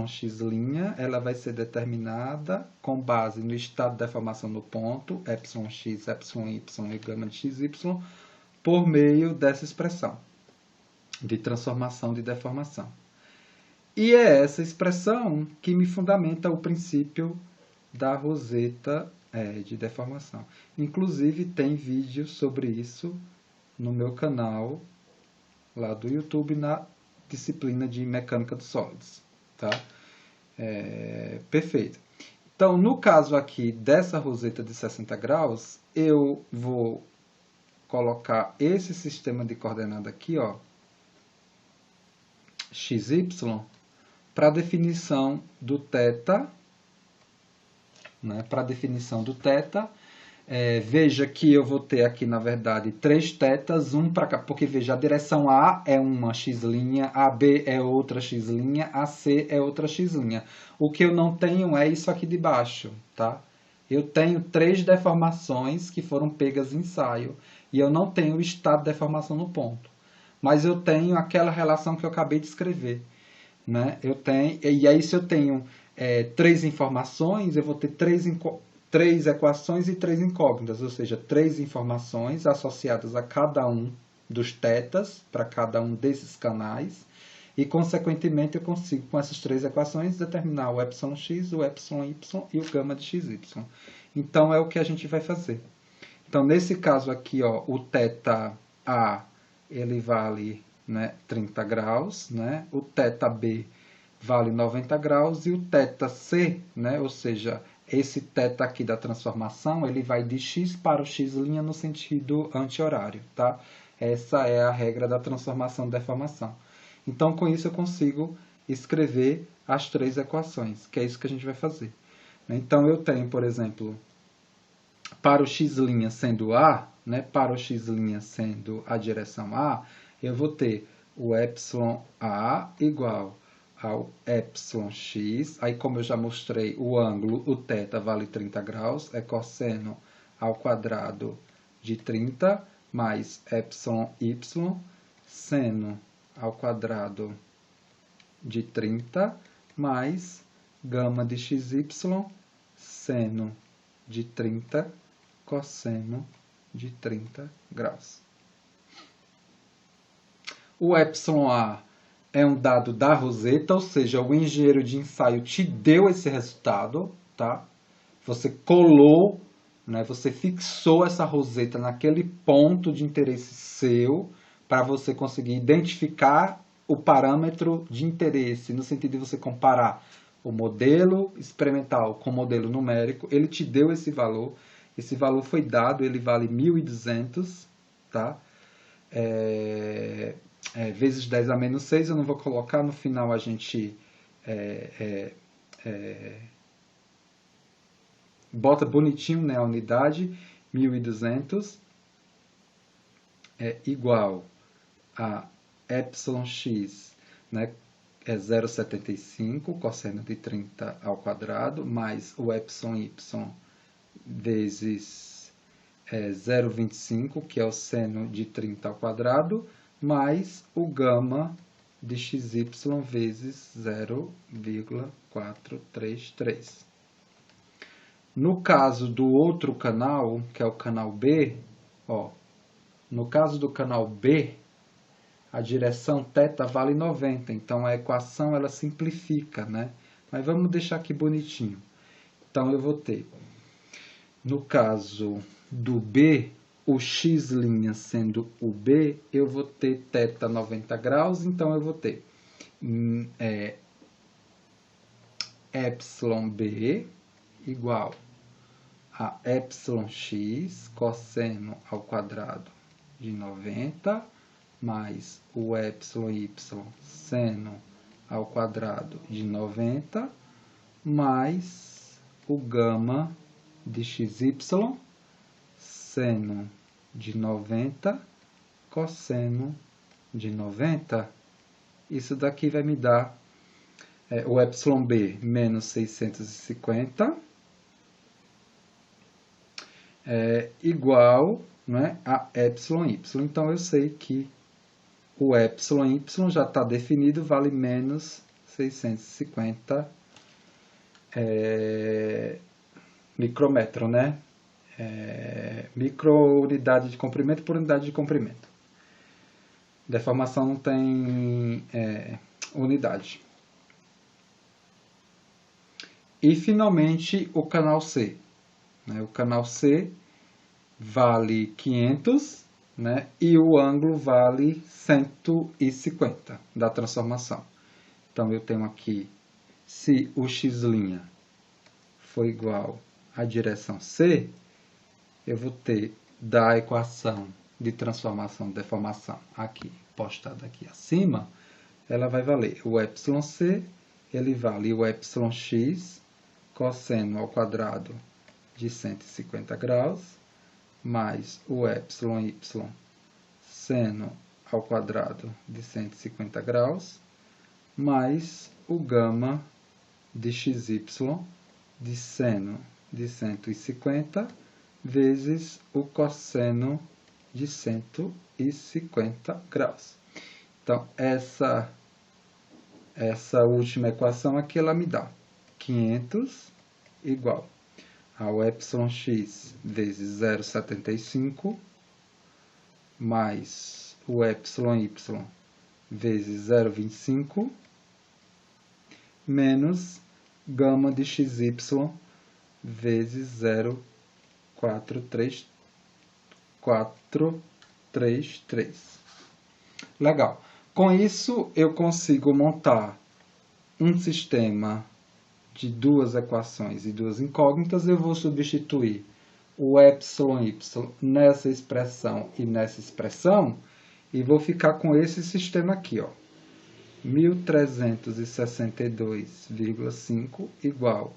ela vai ser determinada com base no estado de deformação no ponto, εx, εy e gama de xy, por meio dessa expressão de transformação de deformação. E é essa expressão que me fundamenta o princípio da roseta de deformação. Inclusive, tem vídeo sobre isso no meu canal, lá do YouTube, na disciplina de mecânica dos sólidos. Tá? Perfeito. Então, no caso aqui dessa roseta de 60 graus, eu vou colocar esse sistema de coordenada aqui, ó, xy, para a definição do θ, né? Para a definição do θ, veja que eu vou ter aqui, na verdade, 3 θs, um para cá, porque veja, a direção A é uma x', a B é outra x', a C é outra x'. O que eu não tenho é isso aqui de baixo, tá? Eu tenho 3 deformações que foram pegas em ensaio, e eu não tenho o estado de deformação no ponto. Mas eu tenho aquela relação que eu acabei de escrever. Né? E aí, se eu tenho 3 informações, eu vou ter 3 equações e 3 incógnitas, ou seja, 3 informações associadas a cada um dos θs, para cada um desses canais, e, consequentemente, eu consigo, com essas 3 equações, determinar o εx, o εy e o gama de xy. Então, é o que a gente vai fazer. Então, nesse caso aqui, ó, o θA, ele vale, né, 30 graus, né? O θB vale 90 graus e o θC, né, ou seja, esse θ aqui da transformação, ele vai de x para o x' no sentido anti-horário, tá? Essa é a regra da transformação-deformação. Então, com isso eu consigo escrever as 3 equações, que é isso que a gente vai fazer. Então, eu tenho, por exemplo, para o x' sendo A, né, para o x' sendo a direção A, eu vou ter o εA igual ao εx, aí como eu já mostrei o ângulo, o θ vale 30 graus, é cosseno ao quadrado de 30, mais εy, seno ao quadrado de 30, mais gama de xy, seno de 30, cosseno de 30 graus. O εA é um dado da roseta, ou seja, o engenheiro de ensaio te deu esse resultado, tá? Você colou, né? Você fixou essa roseta naquele ponto de interesse seu para você conseguir identificar o parâmetro de interesse, no sentido de você comparar o modelo experimental com o modelo numérico. Ele te deu esse valor foi dado, ele vale 1.200, tá? Vezes 10 a menos 6, eu não vou colocar, no final a gente bota bonitinho, né, a unidade, 1.200 é igual a εx, né, é 0,75, cosseno de 30 ao quadrado, mais o εy vezes 0,25, que é o seno de 30 ao quadrado, mais o gama de xy vezes 0,433. No caso do outro canal, que é o canal B, ó, no caso do canal B, a direção θ vale 90, então a equação ela simplifica, né? Mas vamos deixar aqui bonitinho. Então eu vou ter, no caso do B, o x' sendo o B, eu vou ter θ 90 graus, então eu vou ter εb igual a εx cosseno ao quadrado de 90, mais o εy seno ao quadrado de 90, mais o gama de xy, seno de 90, cosseno de 90. Isso daqui vai me dar o εb menos 650 é igual, né, a εy. Então, eu sei que o εy já está definido, vale menos 650 micrômetro, né? Microunidade de comprimento por unidade de comprimento. Deformação não tem unidade. E, finalmente, o canal C. O canal C vale 500, né? E o ângulo vale 150 da transformação. Então, eu tenho aqui, se o x' for igual à direção C, eu vou ter da equação de transformação de deformação aqui, postada aqui acima, ela vai valer o εc, ele vale o εx cosseno ao quadrado de 150 graus, mais o εy seno ao quadrado de 150 graus, mais o gama de xy de seno de 150 vezes o cosseno de 150 graus. Então, essa última equação aqui, ela me dá 500 igual ao εx vezes 0,75 mais o εy vezes 0,25 menos gama de xy vezes 0,433. Legal. Com isso, eu consigo montar um sistema de duas equações e duas incógnitas. Eu vou substituir o εy nessa expressão e nessa expressão e vou ficar com esse sistema aqui, ó. 1362,5 igual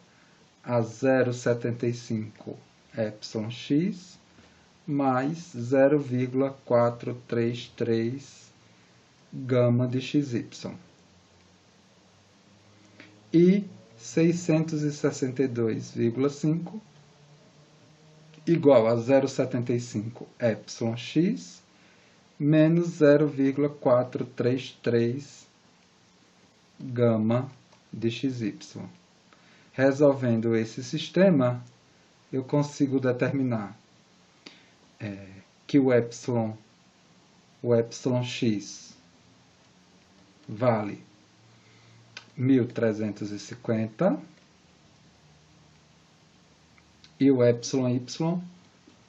a 0,75 εx mais 0,433 gama de xy. E 662,5 igual a 0,75 εx menos 0,433 gama de xy. Resolvendo esse sistema, eu consigo determinar que o εx vale 1350 e o εy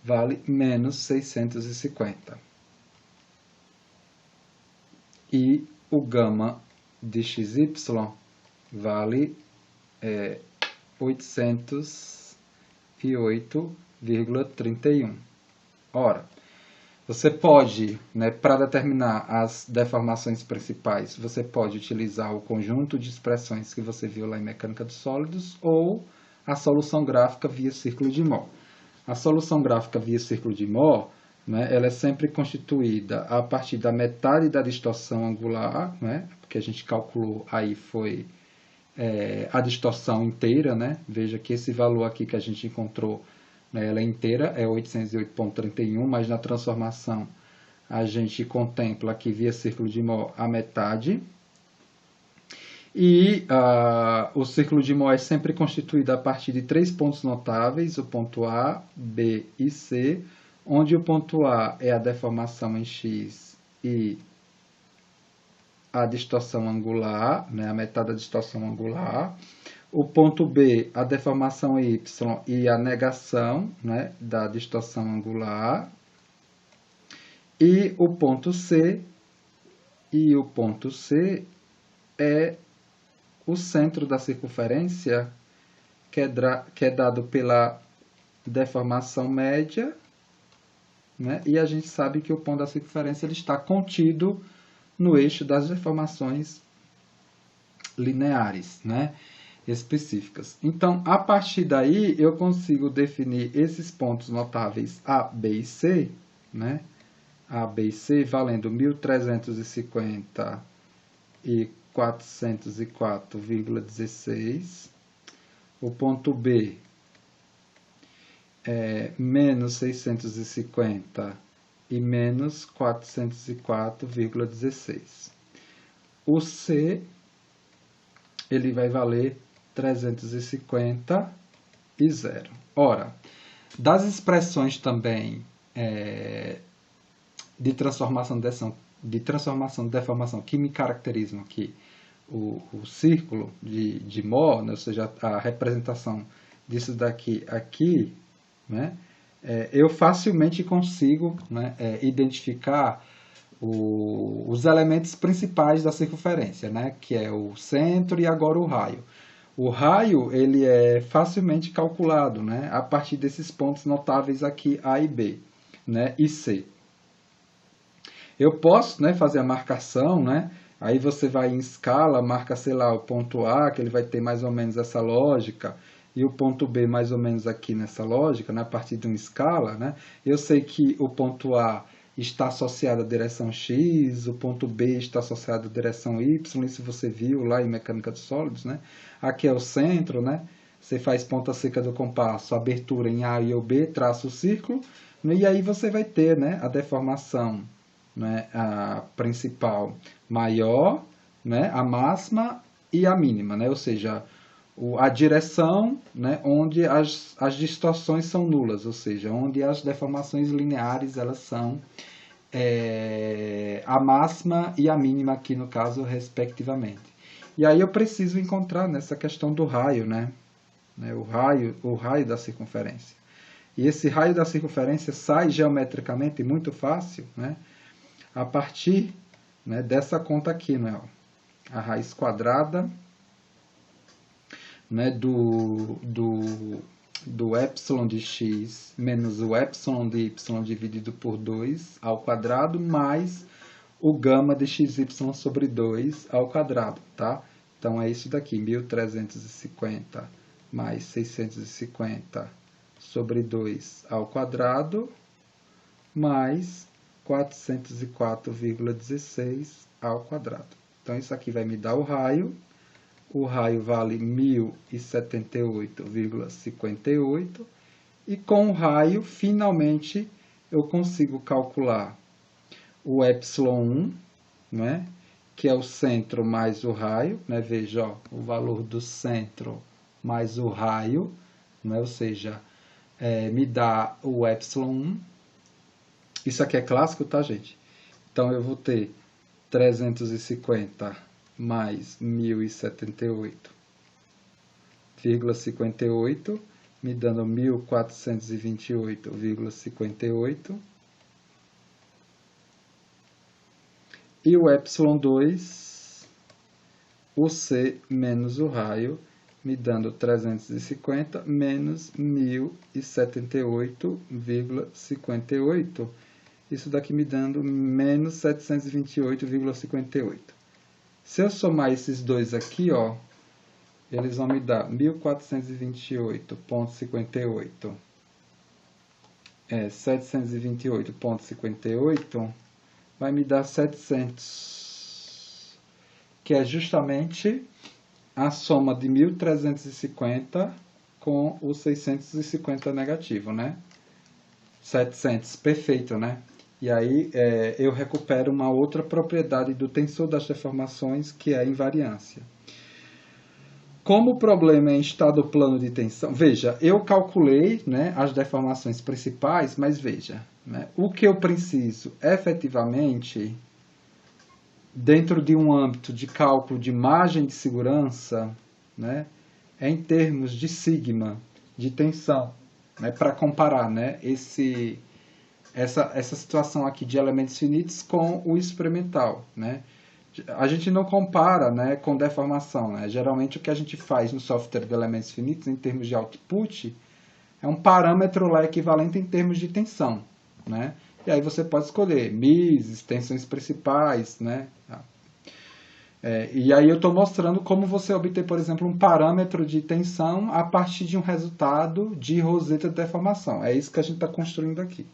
vale menos 650. E o gama de xy vale 808,31. Ora, você pode, né, para determinar as deformações principais, você pode utilizar o conjunto de expressões que você viu lá em mecânica dos sólidos ou a solução gráfica via círculo de Mohr. A solução gráfica via círculo de Mohr, né, ela é sempre constituída a partir da metade da distorção angular, né, porque a gente calculou aí foi a distorção inteira, né? Veja que esse valor aqui que a gente encontrou, né, ela é inteira, é 808,31, mas na transformação a gente contempla aqui via círculo de Mohr a metade. E o círculo de Mohr é sempre constituído a partir de três pontos notáveis, o ponto A, B e C, onde o ponto A é a deformação em X e a distorção angular, né, a metade da distorção angular. O ponto B, a deformação Y e a negação, né, da distorção angular. E o ponto C é o centro da circunferência, que é dado pela deformação média, né, e a gente sabe que o ponto da circunferência ele está contido no eixo das deformações lineares, né, específicas. Então, a partir daí, eu consigo definir esses pontos notáveis A, B e C, né, A, B e C, valendo 1350 e 404,16. O ponto B é menos 650 e menos 404,16. O C, ele vai valer 350 e 0. Ora, das expressões também de transformação de deformação que me caracterizam aqui, o círculo de Mohr, né, ou seja, a representação disso daqui aqui, né, eu facilmente consigo, né, identificar os elementos principais da circunferência, né, que é o centro e agora o raio. O raio ele é facilmente calculado, né, a partir desses pontos notáveis aqui A e B, né, e C. Eu posso, né, fazer a marcação, né, aí você vai em escala, marca, sei lá, o ponto A, que ele vai ter mais ou menos essa lógica, e o ponto B mais ou menos aqui nessa lógica, né, a partir de uma escala, né. Eu sei que o ponto A está associado à direção X, o ponto B está associado à direção Y, isso você viu lá em mecânica de sólidos, né. Aqui é o centro, né, você faz ponta seca do compasso, abertura em A e o B, traça o círculo, e aí você vai ter, né, a deformação, né, a principal maior, né, a máxima e a mínima, né, ou seja, a direção, né, onde as distorções são nulas, ou seja, onde as deformações lineares elas são a máxima e a mínima aqui no caso, respectivamente. E aí eu preciso encontrar nessa questão do raio, né, o raio da circunferência. E esse raio da circunferência sai geometricamente muito fácil, né, a partir, né, dessa conta aqui, né, a raiz quadrada, né, do epsilon de x menos o epsilon de y dividido por 2 ao quadrado mais o gama de xy sobre 2 ao quadrado, tá? Então é isso daqui, 1350 mais 650 sobre 2 ao quadrado mais 404,16 ao quadrado. Então, isso aqui vai me dar o raio. O raio vale 1078,58. E com o raio, finalmente, eu consigo calcular o epsilon 1, né, que é o centro mais o raio. Né, veja, ó, o valor do centro mais o raio, né, ou seja, me dá o epsilon 1. Isso aqui é clássico, tá, gente? Então, eu vou ter 350 mais 1078,58, me dando 1428,58. E o epsilon 2, o C menos o raio, me dando 350 menos 1078,58. Isso daqui me dando menos 728,58. Se eu somar esses dois aqui, ó, eles vão me dar 1428,58. 728,58 vai me dar 700, que é justamente a soma de 1350 com o 650 negativo, né? 700, perfeito, né? E aí eu recupero uma outra propriedade do tensor das deformações, que é a invariância. Como o problema é em estado plano de tensão, veja, eu calculei, né, as deformações principais, mas veja, né, o que eu preciso efetivamente, dentro de um âmbito de cálculo de margem de segurança, né, é em termos de sigma, de tensão, né, para comparar, né, essa situação aqui de elementos finitos com o experimental, né? A gente não compara, né, com deformação, né? Geralmente o que a gente faz no software de elementos finitos em termos de output é um parâmetro lá equivalente em termos de tensão, né? E aí você pode escolher MIS, tensões principais, né? E aí eu estou mostrando como você obter, por exemplo, um parâmetro de tensão a partir de um resultado de roseta de deformação. É isso que a gente está construindo aqui.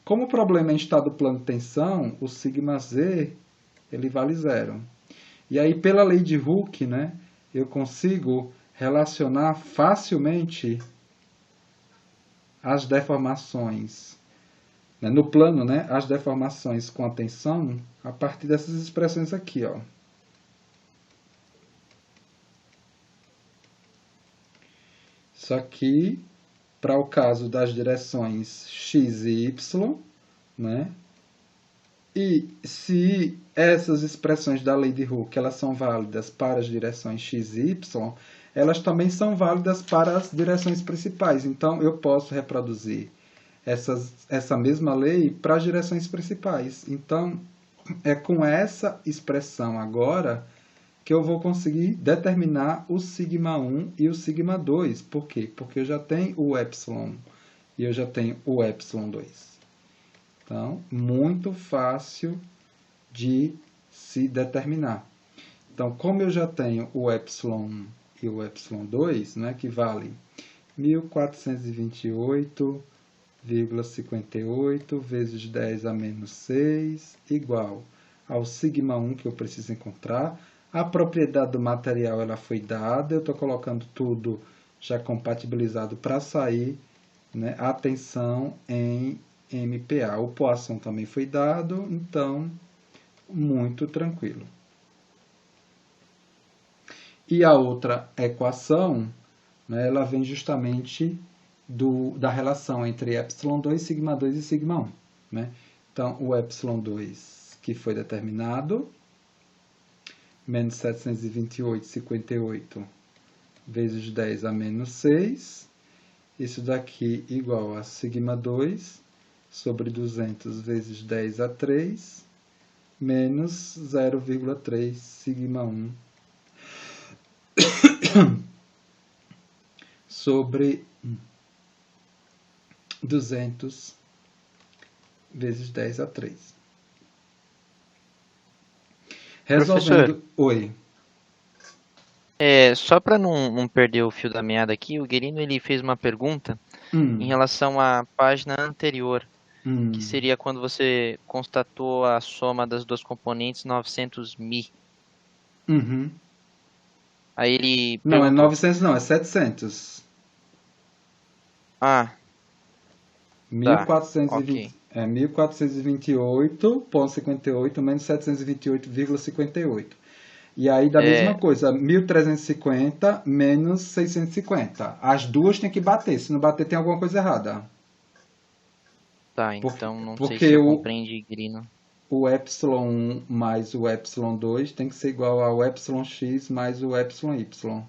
Como o problema é em estado plano de tensão, o sigma z ele vale 0. E aí, pela lei de Hooke, né, eu consigo relacionar facilmente as deformações, né, no plano, né, as deformações com a tensão a partir dessas expressões aqui, ó. Isso aqui, para o caso das direções x e y, né? E se essas expressões da lei de Hooke elas são válidas para as direções x e y, elas também são válidas para as direções principais. Então, eu posso reproduzir essa mesma lei para as direções principais. Então, é com essa expressão agora que eu vou conseguir determinar o sigma 1 e o sigma 2. Por quê? Porque eu já tenho o epsilon e eu já tenho o epsilon 2. Então, muito fácil de se determinar. Então, como eu já tenho o epsilon e o epsilon 2, né, que vale 1428,58 vezes 10 a menos 6, igual ao sigma 1 que eu preciso encontrar. A propriedade do material ela foi dada, eu estou colocando tudo já compatibilizado para sair, né, a tensão em MPa. O Poisson também foi dado, então, muito tranquilo. E a outra equação, né, ela vem justamente da relação entre epsilon 2, sigma 2 e sigma 1. Né? Então, o epsilon 2 que foi determinado, menos 728,58 vezes 10 a menos 6. Isso daqui igual a sigma 2 sobre 200 vezes 10 a 3, menos 0,3 sigma 1 sobre 200 vezes 10 a 3. Resolvendo... Professor, Oi. só para não perder o fio da meada aqui, o Guerino ele fez uma pergunta em relação à página anterior, que seria quando você constatou a soma das duas componentes 900 mi. Uhum. Aí ele Não, é perguntou... 900 não, é 700. Ah, tá, 1420, ok. 1428,58 menos 728,58. E aí da mesma coisa, 1350 menos 650. As duas tem que bater, se não bater tem alguma coisa errada. Tá, então não sei Porque se eu compreendi, Guerino. o epsilon 1 mais o epsilon 2 tem que ser igual ao epsilon x mais o epsilon y.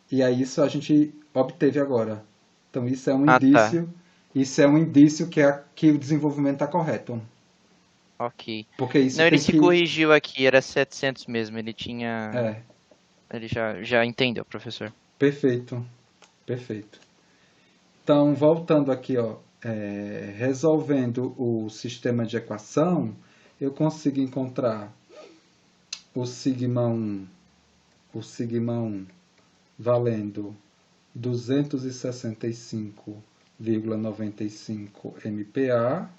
E aí isso a gente obteve agora. Então isso é um indício, Tá. isso é um indício que o desenvolvimento está correto. Ok. Porque isso Não, ele tem se que... corrigiu aqui, era 700 mesmo, ele tinha... É, Ele já entendeu, professor. perfeito, perfeito. Então, voltando aqui, ó, resolvendo o sistema de equação, eu consigo encontrar o sigma 1 valendo 265,95 MPa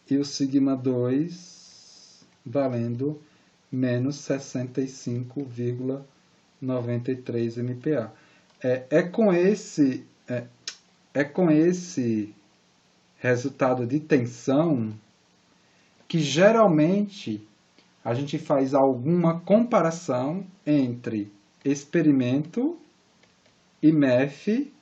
e o sigma 2 valendo menos 65,93 MPa. É com esse resultado de tensão que geralmente a gente faz alguma comparação entre experimento e MEF,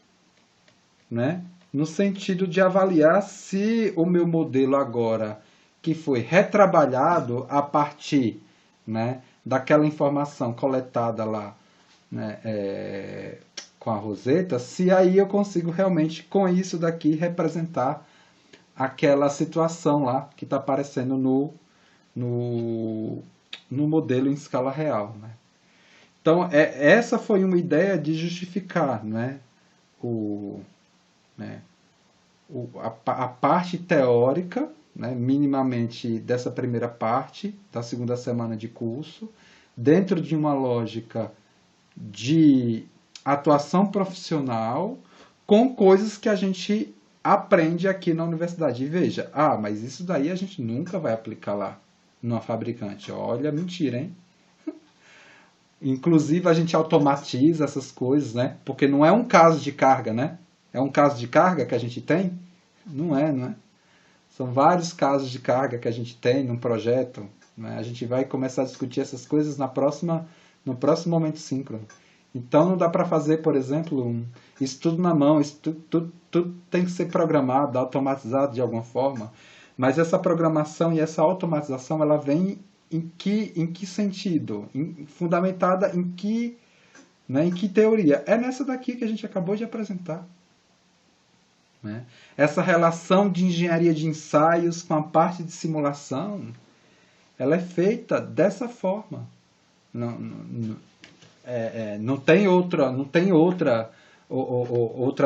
né? No sentido de avaliar se o meu modelo agora, que foi retrabalhado a partir, né, daquela informação coletada lá, né, com a Rosetta, se aí eu consigo realmente, com isso daqui, representar aquela situação lá que está aparecendo no modelo em escala real. Né? Então, essa foi uma ideia de justificar, né, a parte teórica, né, minimamente dessa primeira parte, da segunda semana de curso, dentro de uma lógica de atuação profissional com coisas que a gente aprende aqui na universidade. E veja, mas isso daí a gente nunca vai aplicar lá. numa fabricante. Olha, mentira, hein? Inclusive, a gente automatiza essas coisas, né? Porque não é um caso de carga, né? É um caso de carga que a gente tem? Não é, não é? São vários casos de carga que a gente tem num projeto, né? A gente vai começar a discutir essas coisas no próximo momento síncrono. Então, não dá para fazer, por exemplo, isso tudo na mão, isso tudo tem que ser programado, automatizado de alguma forma. Mas essa programação e essa automatização, ela vem em que sentido? Fundamentada em que, né, em que teoria? É nessa daqui que a gente acabou de apresentar. Né? Essa relação de engenharia de ensaios com a parte de simulação, ela é feita dessa forma. Não tem outra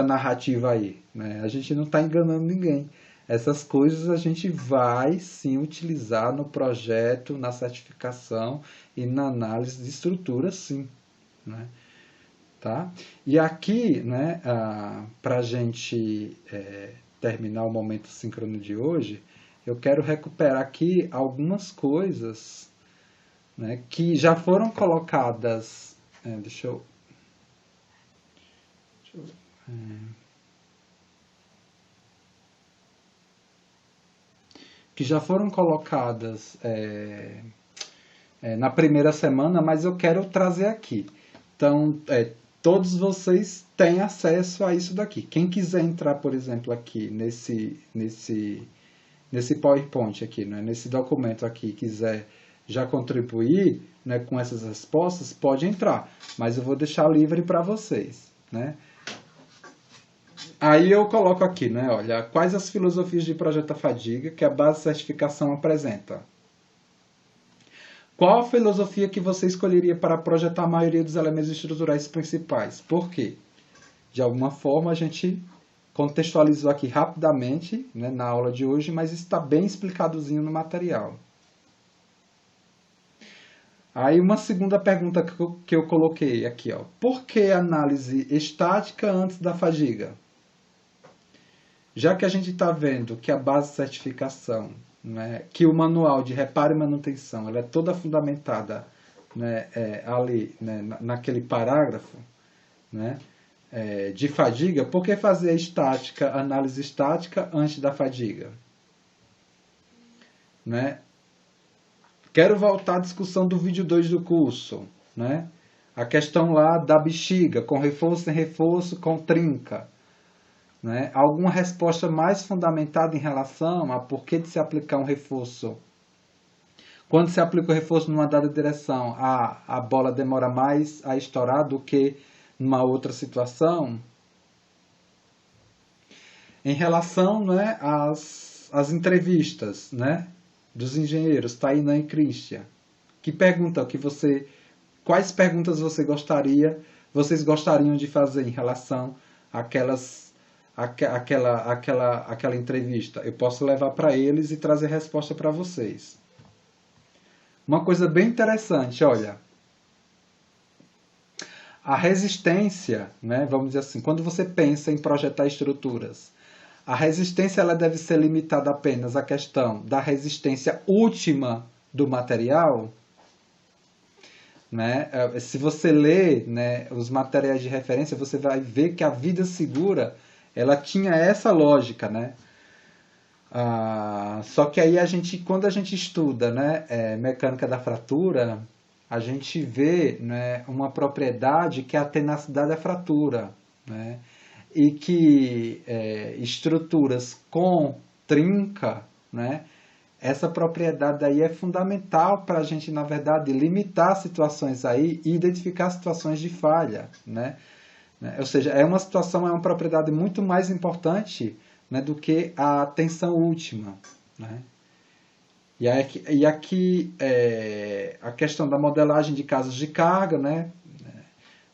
narrativa aí. Né? A gente não está enganando ninguém. Essas coisas a gente vai sim utilizar no projeto, na certificação e na análise de estrutura, sim. Né? Tá? E aqui, né, para a gente terminar o momento síncrono de hoje, eu quero recuperar aqui algumas coisas, né, que já foram colocadas. Que já foram colocadas na primeira semana, mas eu quero trazer aqui. Então, todos vocês têm acesso a isso daqui. Quem quiser entrar, por exemplo, aqui nesse PowerPoint aqui, né, nesse documento aqui, quiser já contribuir, né, com essas respostas, pode entrar. Mas eu vou deixar livre para vocês, né? Aí eu coloco aqui, né, olha, quais as filosofias de projeto fadiga que a base de certificação apresenta? Qual a filosofia que você escolheria para projetar a maioria dos elementos estruturais principais? Por quê? De alguma forma a gente contextualizou aqui rapidamente, né, na aula de hoje, mas está bem explicadozinho no material. Aí uma segunda pergunta que eu coloquei aqui, ó. Por que análise estática antes da fadiga? Já que a gente está vendo que a base de certificação, né, que o manual de reparo e manutenção, ela é toda fundamentada, né, ali, né, naquele parágrafo, né, de fadiga, por que fazer estática, análise estática antes da fadiga? Né? Quero voltar à discussão do vídeo 2 do curso, né? A questão lá da bexiga, com reforço, sem reforço, com trinca. Né? Alguma resposta mais fundamentada em relação a por que de se aplicar um reforço? Quando se aplica o reforço numa dada direção, a bola demora mais a estourar do que numa outra situação? Em relação, né, às entrevistas, né, dos engenheiros, Tainan e Christian, quais perguntas vocês gostariam de fazer em relação àquela entrevista? Eu posso levar para eles e trazer resposta para vocês. Uma coisa bem interessante, olha, a resistência, né, vamos dizer assim, quando você pensa em projetar estruturas, a resistência ela deve ser limitada apenas à questão da resistência última do material. Né? Se você ler, né, os materiais de referência, você vai ver que a vida segura ela tinha essa lógica. Né? Só que aí quando a gente estuda, né, mecânica da fratura, a gente vê, né, uma propriedade que é a tenacidade da fratura. Né? E que estruturas com trinca, né, essa propriedade aí é fundamental para a gente, na verdade, limitar situações aí e identificar situações de falha. Né? Ou seja, é uma propriedade muito mais importante, né, do que a tensão última. Né? E aqui a questão da modelagem de casos de carga, né,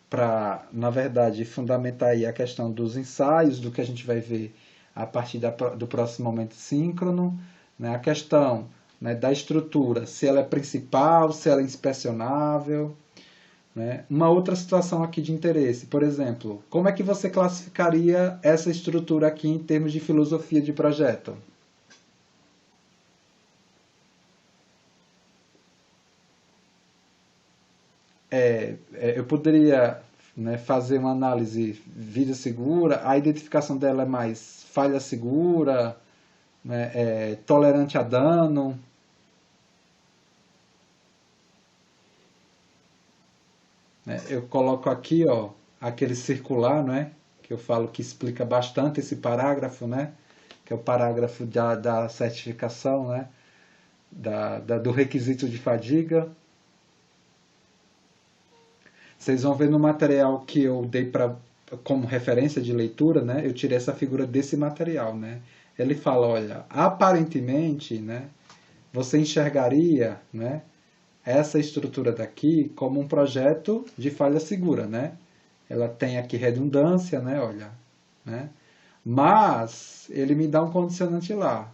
para, na verdade, fundamentar aí a questão dos ensaios, do que a gente vai ver a partir do próximo momento síncrono, né? A questão, né, da estrutura, se ela é principal, se ela é inspecionável. Né? Uma outra situação aqui de interesse, por exemplo, como é que você classificaria essa estrutura aqui em termos de filosofia de projeto? eu poderia, né, fazer uma análise vida segura, a identificação dela é mais falha segura, né, tolerante a dano. Eu coloco aqui, ó, aquele circular, né, que eu falo que explica bastante esse parágrafo, né, que é o parágrafo da certificação, né, do requisito de fadiga. Vocês vão ver no material que eu dei como referência de leitura, né, eu tirei essa figura desse material, né. Ele fala, olha, aparentemente, né, você enxergaria, né, essa estrutura daqui como um projeto de falha segura, né? Ela tem aqui redundância, né? Olha, né? Mas ele me dá um condicionante lá.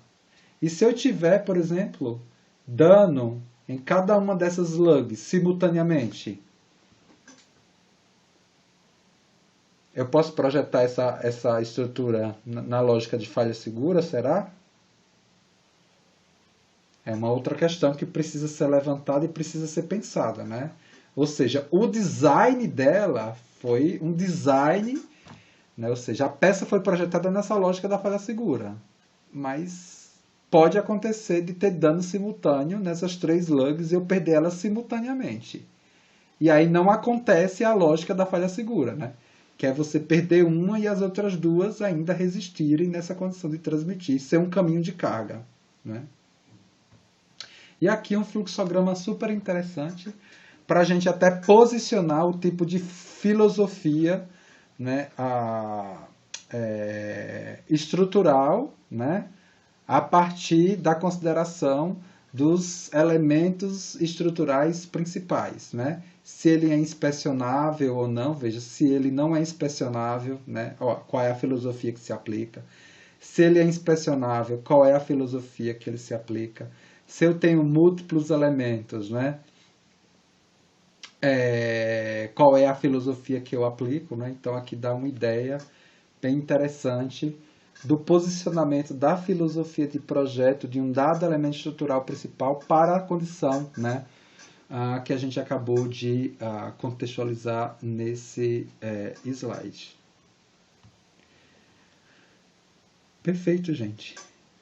E se eu tiver, por exemplo, dano em cada uma dessas lugs simultaneamente, eu posso projetar essa estrutura na lógica de falha segura, será? É uma outra questão que precisa ser levantada e precisa ser pensada, né? Ou seja, o design dela foi um design, né? Ou seja, a peça foi projetada nessa lógica da falha segura. Mas pode acontecer de ter dano simultâneo nessas 3 lugs e eu perder elas simultaneamente. E aí não acontece a lógica da falha segura, né? Que é você perder uma e as outras 2 ainda resistirem nessa condição de transmitir, ser um caminho de carga, né? E aqui um fluxograma super interessante para a gente até posicionar o tipo de filosofia, né, estrutural, né, a partir da consideração dos elementos estruturais principais, né? Se ele é inspecionável ou não, veja, se ele não é inspecionável, né, qual é a filosofia que se aplica. Se ele é inspecionável, qual é a filosofia que ele se aplica. Se eu tenho múltiplos elementos, né? Qual é a filosofia que eu aplico, né? Então aqui dá uma ideia bem interessante do posicionamento da filosofia de projeto de um dado elemento estrutural principal para a condição, né, que a gente acabou de contextualizar nesse slide. Perfeito, gente.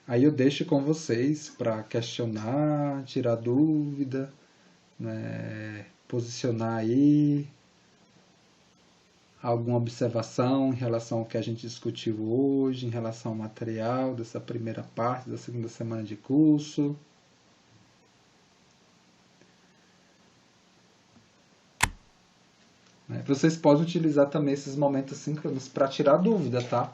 Aí eu deixo com vocês para questionar, tirar dúvida, né, posicionar aí alguma observação em relação ao que a gente discutiu hoje, em relação ao material dessa primeira parte da segunda semana de curso. Vocês podem utilizar também esses momentos síncronos para tirar dúvida, tá?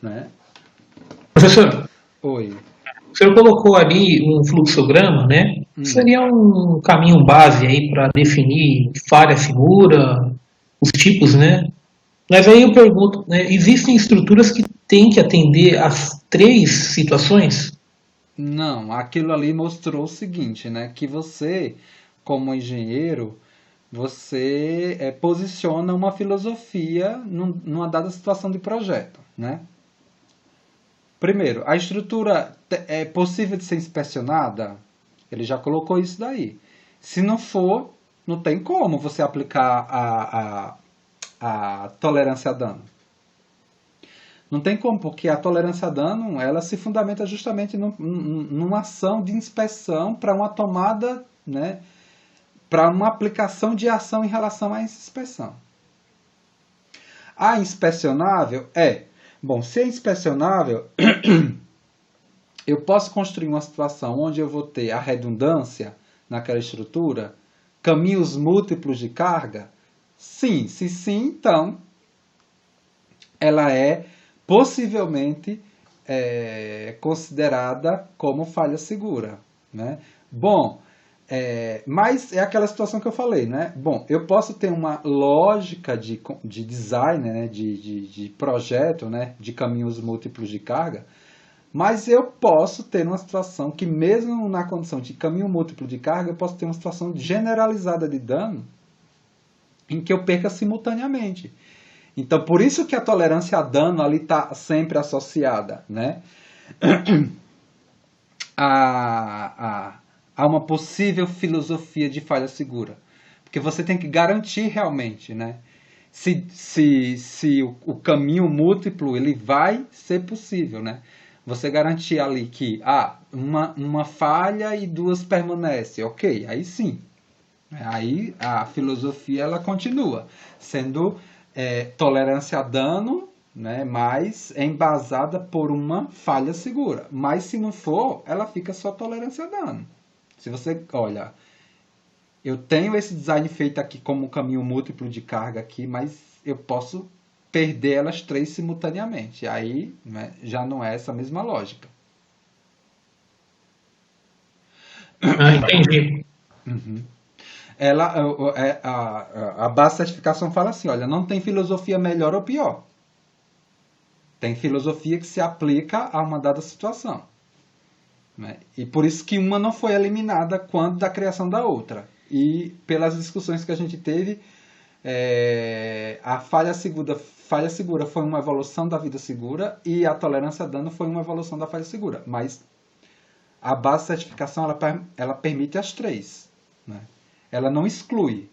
Né? Professor, oi. O senhor colocou ali um fluxograma, né? Seria um caminho base aí para definir falha segura, os tipos, né? Mas aí eu pergunto, né, existem estruturas que têm que atender às 3 situações? Não, aquilo ali mostrou o seguinte, né? Que você, como engenheiro, você posiciona uma filosofia numa dada situação de projeto, né? Primeiro, a estrutura é possível de ser inspecionada? Ele já colocou isso daí. Se não for, não tem como você aplicar a tolerância a dano. Não tem como, porque a tolerância a dano, ela se fundamenta justamente numa ação de inspeção para uma tomada, né, para uma aplicação de ação em relação a essa inspeção. A inspecionável bom, se é inspecionável, eu posso construir uma situação onde eu vou ter a redundância naquela estrutura, caminhos múltiplos de carga? Sim, se sim, então ela é possivelmente considerada como falha segura, né? Bom, mas é aquela situação que eu falei, né? Bom, eu posso ter uma lógica de design, né? de projeto, né? De caminhos múltiplos de carga, mas eu posso ter uma situação que mesmo na condição de caminho múltiplo de carga, eu posso ter uma situação generalizada de dano em que eu perca simultaneamente. Então, por isso que a tolerância a dano ali está sempre associada, né? a uma possível filosofia de falha segura. Porque você tem que garantir realmente, né? Se o caminho múltiplo ele vai ser possível, né? Você garantir ali que uma falha e duas permanecem, ok, aí sim. Aí a filosofia ela continua sendo tolerância a dano, né, mas embasada por uma falha segura. Mas se não for, ela fica só tolerância a dano. Se você olha, eu tenho esse design feito aqui como um caminho múltiplo de carga aqui, mas eu posso perder elas três simultaneamente. Aí, né, já não é essa mesma lógica. Entendi. Uhum. A base de certificação fala assim, olha, não tem filosofia melhor ou pior. Tem filosofia que se aplica a uma dada situação. Né? E por isso que uma não foi eliminada quando da criação da outra. E pelas discussões que a gente teve, a falha segura foi uma evolução da vida segura e a tolerância a dano foi uma evolução da falha segura. Mas a base de certificação ela permite as três. Né? Ela não exclui.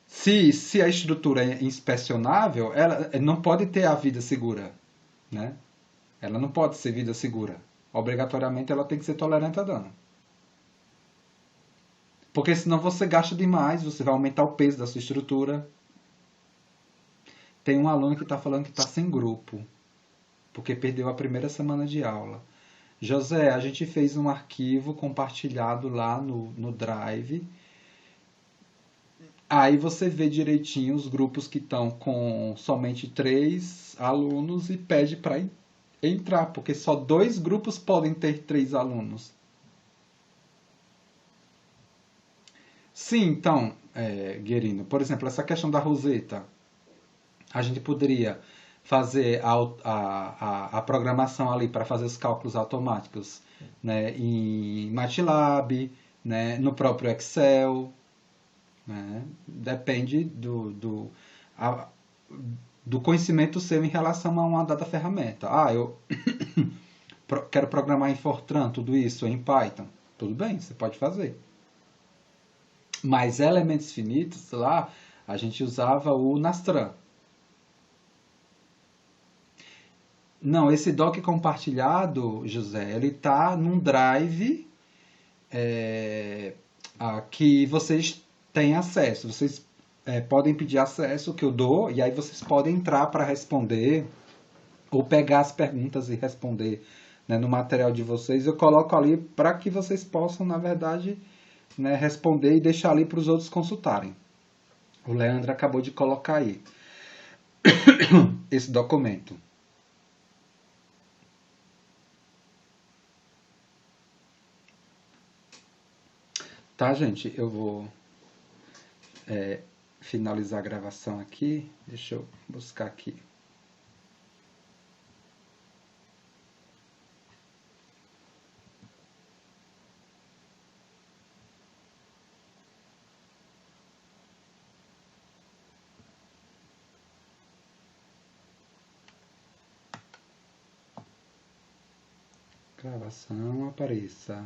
Se a estrutura é inspecionável, ela não pode ter a vida segura. Né? Ela não pode ser vida segura. Obrigatoriamente ela tem que ser tolerante a dano. Porque senão você gasta demais, você vai aumentar o peso da sua estrutura. Tem um aluno que está falando que está sem grupo, porque perdeu a primeira semana de aula. José, a gente fez um arquivo compartilhado lá no Drive. Aí você vê direitinho os grupos que estão com somente 3 alunos e pede para entrar, porque só 2 grupos podem ter 3 alunos. Sim, então, Guerino, por exemplo, essa questão da Rosetta, a gente poderia fazer a programação ali para fazer os cálculos automáticos, né, em MATLAB, né, no próprio Excel, né, depende do conhecimento seu em relação a uma dada ferramenta. Eu quero programar em Fortran, tudo isso em Python. Tudo bem, você pode fazer. Mas elementos finitos, lá, a gente usava o Nastran. Não, esse doc compartilhado, José, ele está num drive que vocês têm acesso. Vocês podem pedir acesso, que eu dou, e aí vocês podem entrar para responder, ou pegar as perguntas e responder, né, no material de vocês. Eu coloco ali para que vocês possam, na verdade, né, responder e deixar ali para os outros consultarem. O Leandro acabou de colocar aí esse documento. Tá, gente? Eu vou finalizar a gravação aqui. Deixa eu buscar aqui. Gravação apareça.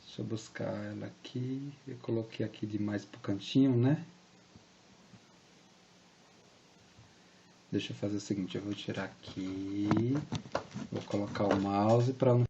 Deixa eu buscar ela aqui. Eu coloquei aqui demais pro cantinho, né? Deixa eu fazer o seguinte, eu vou tirar aqui, vou colocar o mouse para não